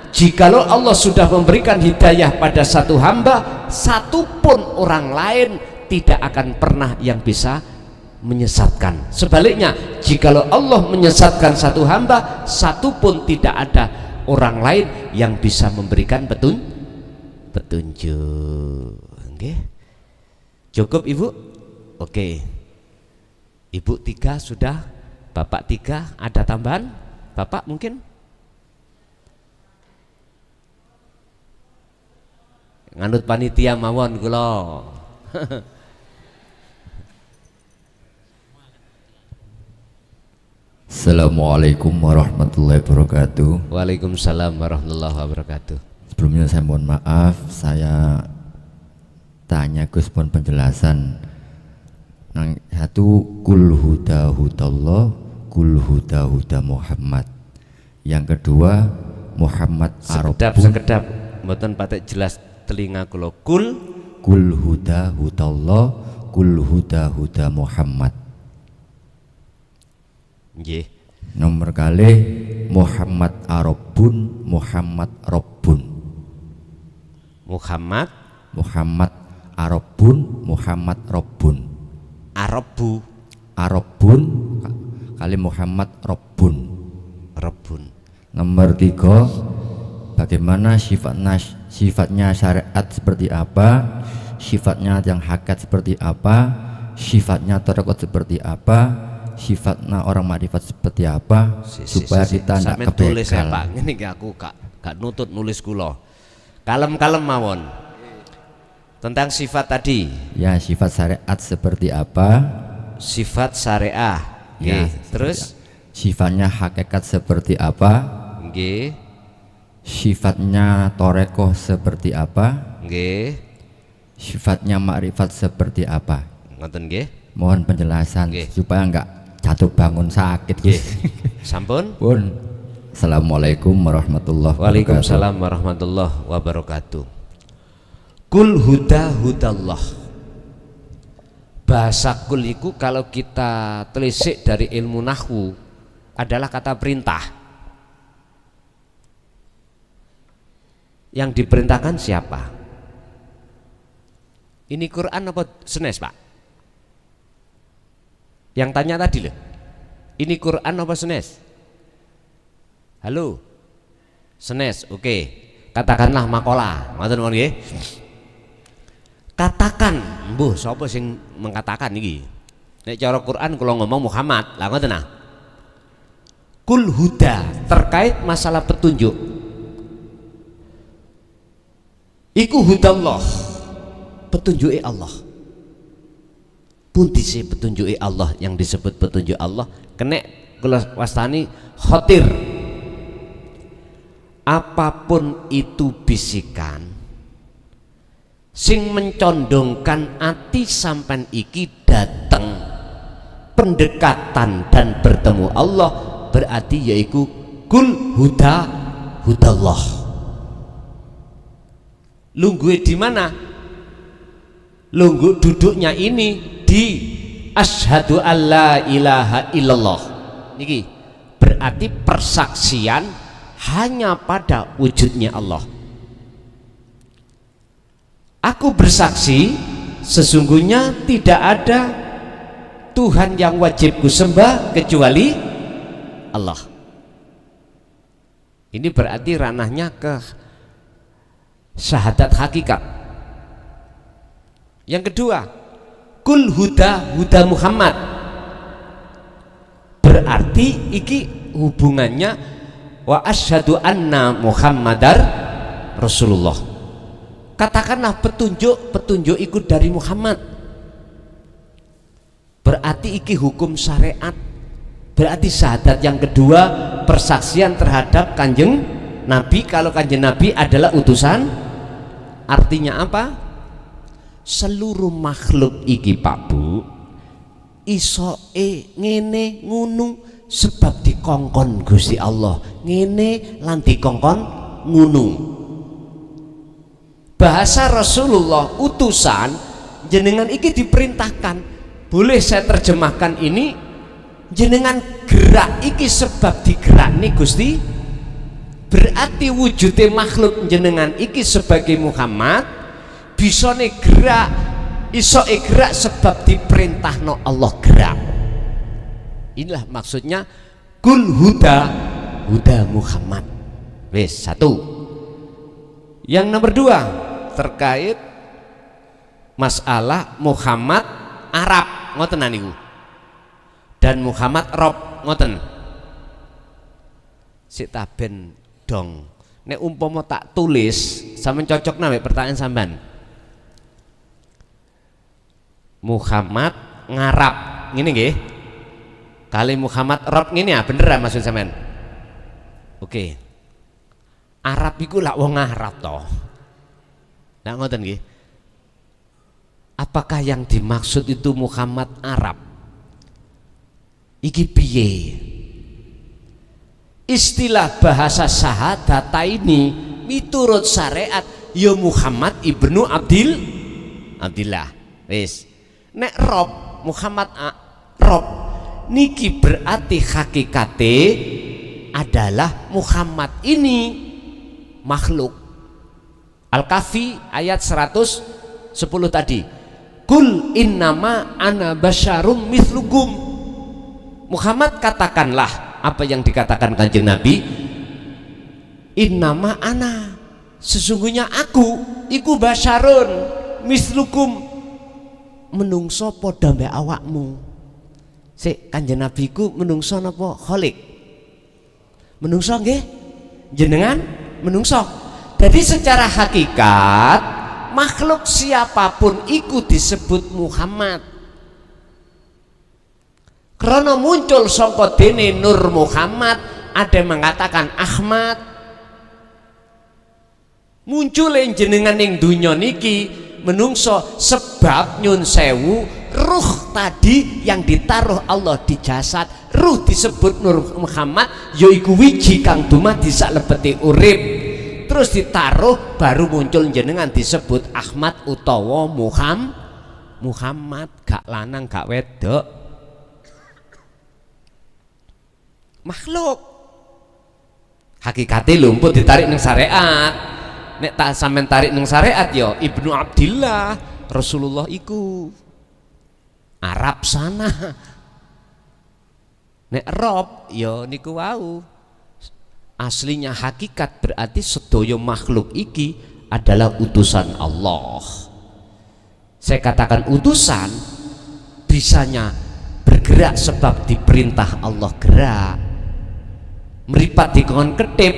jikalau Allah sudah memberikan hidayah pada satu hamba, satupun orang lain tidak akan pernah yang bisa menyesatkan. Sebaliknya, jikalau Allah menyesatkan satu hamba, satupun tidak ada orang lain yang bisa memberikan petunjuk. Okay. Cukup Ibu? Oke, Ibu 3 sudah, Bapak 3, ada tambahan? Bapak mungkin? Nganut panitia mawon kula. Assalamualaikum warahmatullahi wabarakatuh. Waalaikumsalam warahmatullahi wabarakatuh. Sebelumnya saya mohon maaf, saya tanya Gus pun penjelasan. Yang satu kul huda hudallah, kul huda huda Muhammad. Yang kedua Muhammad Arabun. Sekedap mboten patek jelas telinga kula. Kul huda hudallah, kul huda huda Muhammad. Nggih. Nomor kali Muhammad Arabun, Muhammad Rabbun. Muhammad Arabun, Muhammad Rabbun. Arabu, Arabun kali Muhammad Rabbun. Rabbun. Nomor 3, bagaimana sifatnya syariat seperti apa, sifatnya yang hakikat seperti apa, sifatnya tarekat seperti apa, sifatnya orang makrifat seperti apa, supaya kita tidak tulis ya, kebegal. Pak. Ini aku gak nutut nulis kula. Kalem-kalem mawon. Tentang sifat tadi. Ya, sifat syariat seperti apa? Sifat syariah. Ya, terus sifatnya hakikat seperti apa? Nggih. Sifatnya torekoh seperti apa? Nggih. Sifatnya makrifat seperti apa? Ngoten nggih. Mohon penjelasan supaya enggak jatuh bangun sakit. Nggih. Sampun? Pun. Assalamualaikum warahmatullahi wabarakatuh. Waalaikumsalam warahmatullahi wabarakatuh. Kul huda hudallah. Bahasa kul iku kalau kita telisik dari ilmu nahwu adalah kata perintah. Yang diperintahkan siapa? Ini Quran apa senes, Pak? Yang tanya tadi loh. Ini Quran apa senes? Halo. Senes, oke. Katakanlah makola. Ngoten mon nggih. Katakan, mbuh sapa sing mengatakan iki? Nek cara Quran kula ngomong Muhammad, lah ngoten nah. Kul huda terkait masalah petunjuk. Iku hudallah. Petunjuke Allah. Pundi sih petunjuke Allah yang disebut petunjuk Allah? Kenek kula wastani khotir. Apapun itu bisikan sing mencondongkan ati sampan iki dateng pendekatan dan bertemu Allah, berarti yaitu kul huda hudallah. Lungguhe di mana? Lungguh duduknya ini di asyhadu alla ilaha illallah. Niki berarti persaksian hanya pada wujudnya Allah. Aku bersaksi sesungguhnya tidak ada Tuhan yang wajib kusembah kecuali Allah. Ini berarti ranahnya ke syahadat hakikat. Yang kedua, kul huda huda Muhammad. Berarti iki hubungannya wa asyhadu anna Muhammadar Rasulullah. Katakanlah petunjuk ikut dari Muhammad. Berarti iki hukum syariat. Berarti syahadat yang kedua persaksian terhadap kanjeng Nabi. Kalau kanjeng Nabi adalah utusan, artinya apa? Seluruh makhluk iki Pak Bu isoe ngene ngunu sebab dikongkon Gusti Allah ngene lan dikongkon ngunu. Bahasa Rasulullah utusan jenengan iki diperintahkan. Boleh saya terjemahkan ini, jenengan gerak iki sebab digerakne Gusti. Berarti wujudnya makhluk jenengan iki sebagai Muhammad bisane gerak, isoe gerak sebab diperintahno Allah gerak. Inilah maksudnya kul huda huda Muhammad. Wes satu. Yang nomor dua terkait masalah Muhammad Arab ngoten niku dan Muhammad Rob ngoten. Sik taben dong. Nek umpama tak tulis sampean cocok nang pertanyaan sampean. Muhammad ngarap ngene nggih. Kali Muhammad Rob ngene ya bener ya maksud sampean. Oke. Arab iku lak wong Arab toh. Nah ngoten nggih. Apakah yang dimaksud itu Muhammad Arab? Iki piye? Istilah bahasa syahadata ini miturut syariat ya Muhammad ibnu Abdillah. Wis. Nek Rob Muhammad Rob niki berarti hakikate adalah Muhammad ini makhluk. Al-Kahfi ayat 111. 10 tadi. Kul innama ana basyarum mithlukum. Muhammad, katakanlah apa yang dikatakan Kanjeng Nabi, innama ana, sesungguhnya aku iku basyarun mithlukum, menungso padha mbek awakmu. Sik, Kanjeng Nabi ku menungso napa khalik? Menungso nggih? Jenengan menungso. Jadi secara hakikat makhluk siapapun iku disebut Muhammad. Karena muncul saka dene Nur Muhammad, ada yang mengatakan Ahmad. Muncul yang jenengan ing dunya niki menungso sebab nyun sewu ruh tadi yang ditaruh Allah di jasad, ruh disebut Nur Muhammad, yaiku wiji kang dumadi salebete urip. Terus ditaruh baru muncul jenengan disebut Ahmad utawa Muhammad, gak lanang gak wedok, makhluk. Hakikate lumput ditarik ning syariat. Nek tak sampean tarik ning syariat yo Ibnu Abdillah, Rasulullah iku Arab sana. Nek Rob yo niku wau. Aslinya hakikat berarti sedaya makhluk iki adalah utusan Allah. Saya katakan utusan, bisanya bergerak sebab diperintah Allah gerak. Meripat dikon ketip,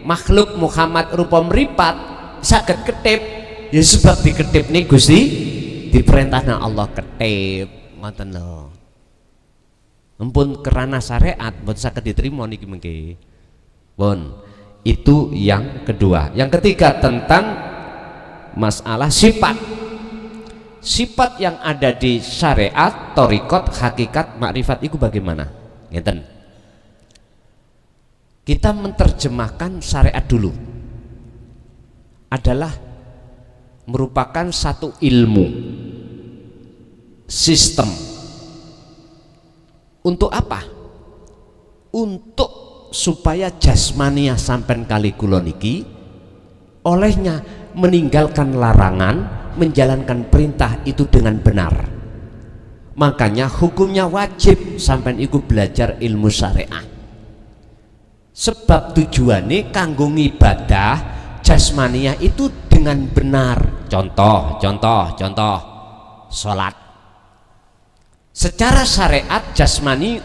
makhluk Muhammad rupa meripat saged ketip ya sebab diketip nih Gusti, diperintahna Allah ketip. Ngoten lho. Ampun kerana syariat mboten saged diterima niki mengke. Bon, itu yang kedua. Yang ketiga tentang masalah sifat. Sifat yang ada di syariat, thariqat, hakikat, makrifat itu bagaimana? Ngeten. Kita menerjemahkan syariat dulu. Adalah merupakan satu ilmu, sistem. Untuk apa? Untuk supaya jasmaniah sampai kali kula niki olehnya meninggalkan larangan, menjalankan perintah itu dengan benar. Makanya hukumnya wajib sampai iku belajar ilmu syariah. Sebab tujuannya kanggo ibadah jasmaniah itu dengan benar. Contoh salat. Secara syariat jasmani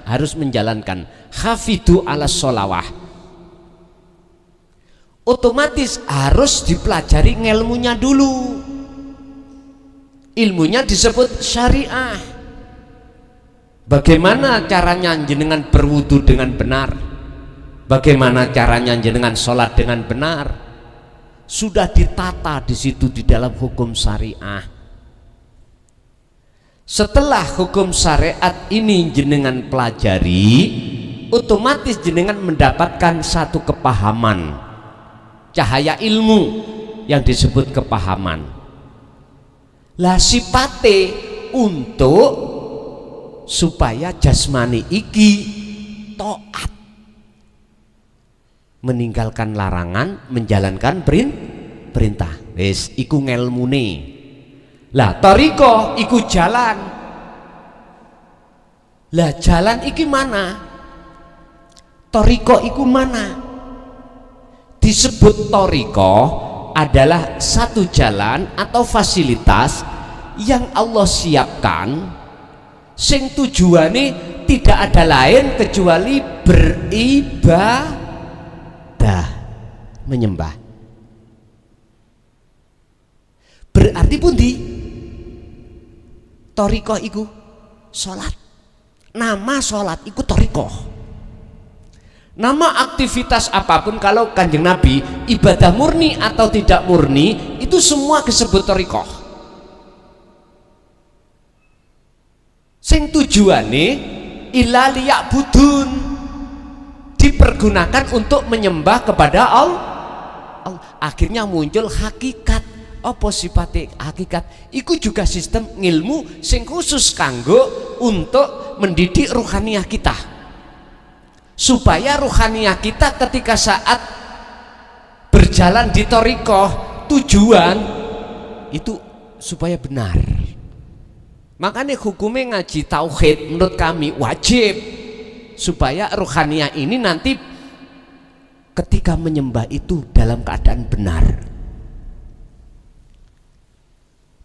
harus menjalankan hafidu ala sholawah, otomatis harus dipelajari ilmunya dulu. Ilmunya disebut syariah. Bagaimana caranya jenengan berwudu dengan benar, bagaimana caranya jenengan sholat dengan benar, sudah ditata di situ di dalam hukum syariah. Setelah hukum syariat ini jenengan pelajari, otomatis jenengan mendapatkan satu kepahaman, cahaya ilmu yang disebut kepahaman. Lah sipate untuk supaya jasmani iki taat, meninggalkan larangan, menjalankan perintah. Wis iku ngelmune. Lah thariqah iku jalan. Lah jalan iki mana? Thariqah iku mana? Disebut thariqah adalah satu jalan atau fasilitas yang Allah siapkan sing tujuane tidak ada lain kecuali beribadah, menyembah. Berarti pundi? Thariqah iku salat. Nama salat iku thariqah. Nama aktivitas apapun kalau Kanjeng Nabi ibadah murni atau tidak murni itu semua disebut thariqah. Sing tujuane illa liya'budun, dipergunakan untuk menyembah kepada Allah. Akhirnya muncul hakikat. Apa sifatnya hakikat? Iku juga sistem ngilmu sing khusus kanggo untuk mendidik ruhaniah kita, supaya ruhaniah kita ketika saat berjalan di thariqah tujuan itu supaya benar. Makanya hukumnya ngaji tauhid menurut kami wajib, supaya ruhaniyah ini nanti ketika menyembah itu dalam keadaan benar.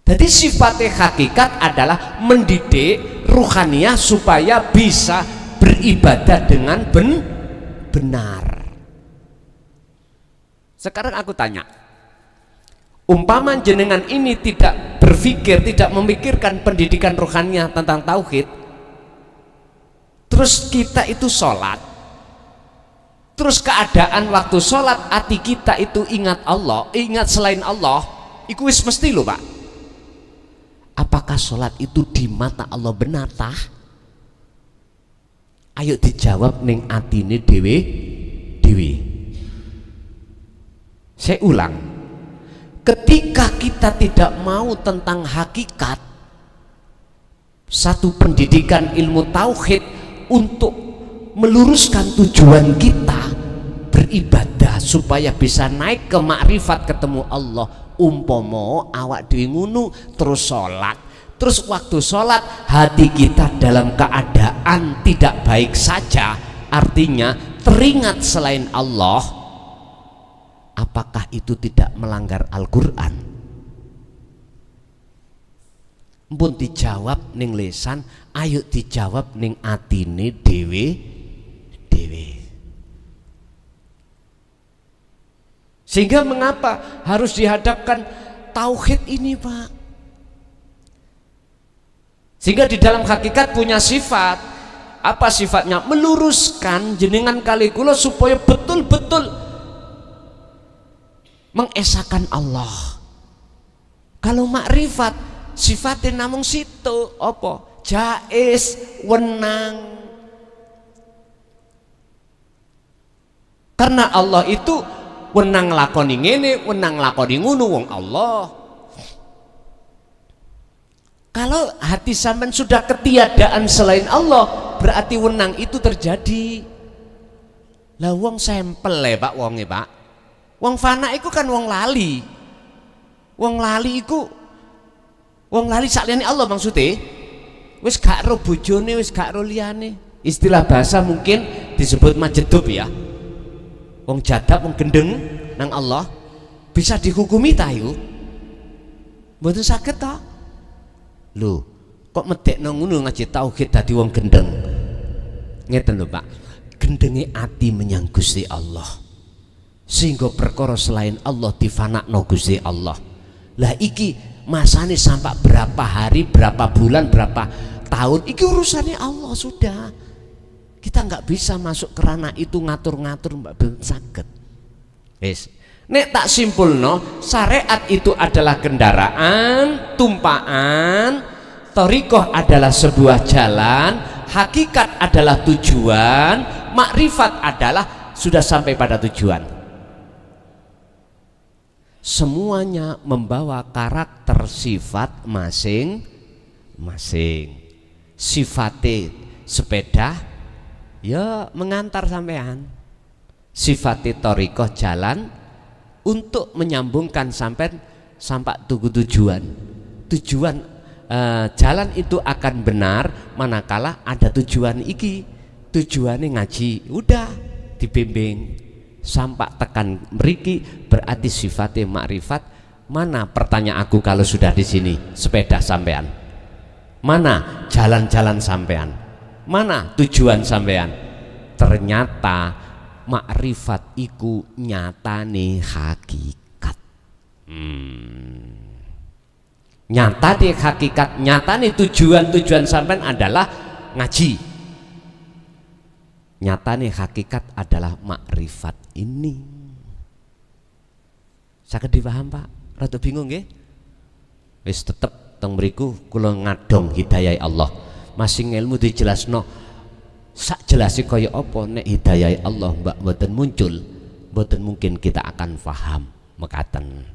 Jadi sifatnya hakikat adalah mendidik ruhaniyah supaya bisa beribadah dengan benar. Sekarang aku tanya, umpama jenengan ini tidak berpikir, tidak memikirkan pendidikan rohaniah tentang tauhid, terus kita itu sholat, terus keadaan waktu sholat hati kita itu ingat Allah, ingat selain Allah, iku wis mesti lho Pak. Apakah sholat itu di mata Allah benar tah? Ayo dijawab ning atine dewe. Saya ulang, ketika kita tidak mau tentang hakikat satu pendidikan ilmu tauhid untuk meluruskan tujuan kita beribadah supaya bisa naik ke makrifat ketemu Allah, umpomo awak dhewe ngunu terus sholat, terus waktu sholat hati kita dalam keadaan tidak baik saja, artinya teringat selain Allah, apakah itu tidak melanggar Al-Quran? Mpun dijawab ning lesan, ayo dijawab ning atine dewe. Sehingga mengapa harus dihadapkan tauhid ini Pak? Sehingga di dalam hakikat punya sifat. Apa sifatnya? Meluruskan jenengan kali kula supaya betul-betul mengesahkan Allah. Kalau makrifat sifatnya namung situ apa? Jais, wenang. Karena Allah itu wenang lakoni ngene, wenang lakoni ngunu wong Allah. Kalau hati sampean sudah ketiadaan selain Allah, berarti wenang itu terjadi. Lah wong sampel ya Pak, wonge Pak. Wong fana iku kan wong lali. Wong lali iku wong lali saliyane Allah maksudnya. Wis gak ro bojone, wis gak ro liyane. Istilah bahasa mungkin disebut majedub ya. Wong jadab, wong gendeng nang Allah bisa dihukumi tayu. Mboten saged ta? Lho, kok medekno ngono ngaji tauhid dadi wong gendeng. Ngeten lho Pak. Gendenge ati menyang Gusti Allah. Sehingga perkara selain Allah difanakno Gusti Allah. Lah iki masane sampai berapa hari, berapa bulan, berapa tahun, iki urusannya Allah sudah. Kita nggak bisa masuk ke ranah itu ngatur-ngatur mbak sakit. Yes. Nek tak simpulno, syariat itu adalah kendaraan, tumpaan, thariqah adalah sebuah jalan, hakikat adalah tujuan, makrifat adalah sudah sampai pada tujuan. Semuanya membawa karakter sifat masing-masing. Sifatnya sepeda ya mengantar sampean, sifati thariqah jalan untuk menyambungkan sampai tugu tujuan. Jalan itu akan benar manakala ada tujuan iki. Tujuannya ngaji, udah dibimbing sampai tekan mriki, berarti sifatnya makrifat. Mana pertanyaan aku kalau sudah di sini sepeda sampean? Mana jalan-jalan sampean? Mana tujuan sampean? Ternyata makrifat iku nyatane hakikat. Nyatane hakikat, nyatane tujuan sampean adalah ngaji. Nyatane hakikat adalah makrifat ini. Saged dipaham Pak? Rada bingung nggih? Wis tetep teng mriku kula ngadong hidayah Allah. Masing ilmu dijelasno sak jelase kaya apa, nek hidayah Allah mbak mboten muncul, mboten mungkin kita akan paham mekaten.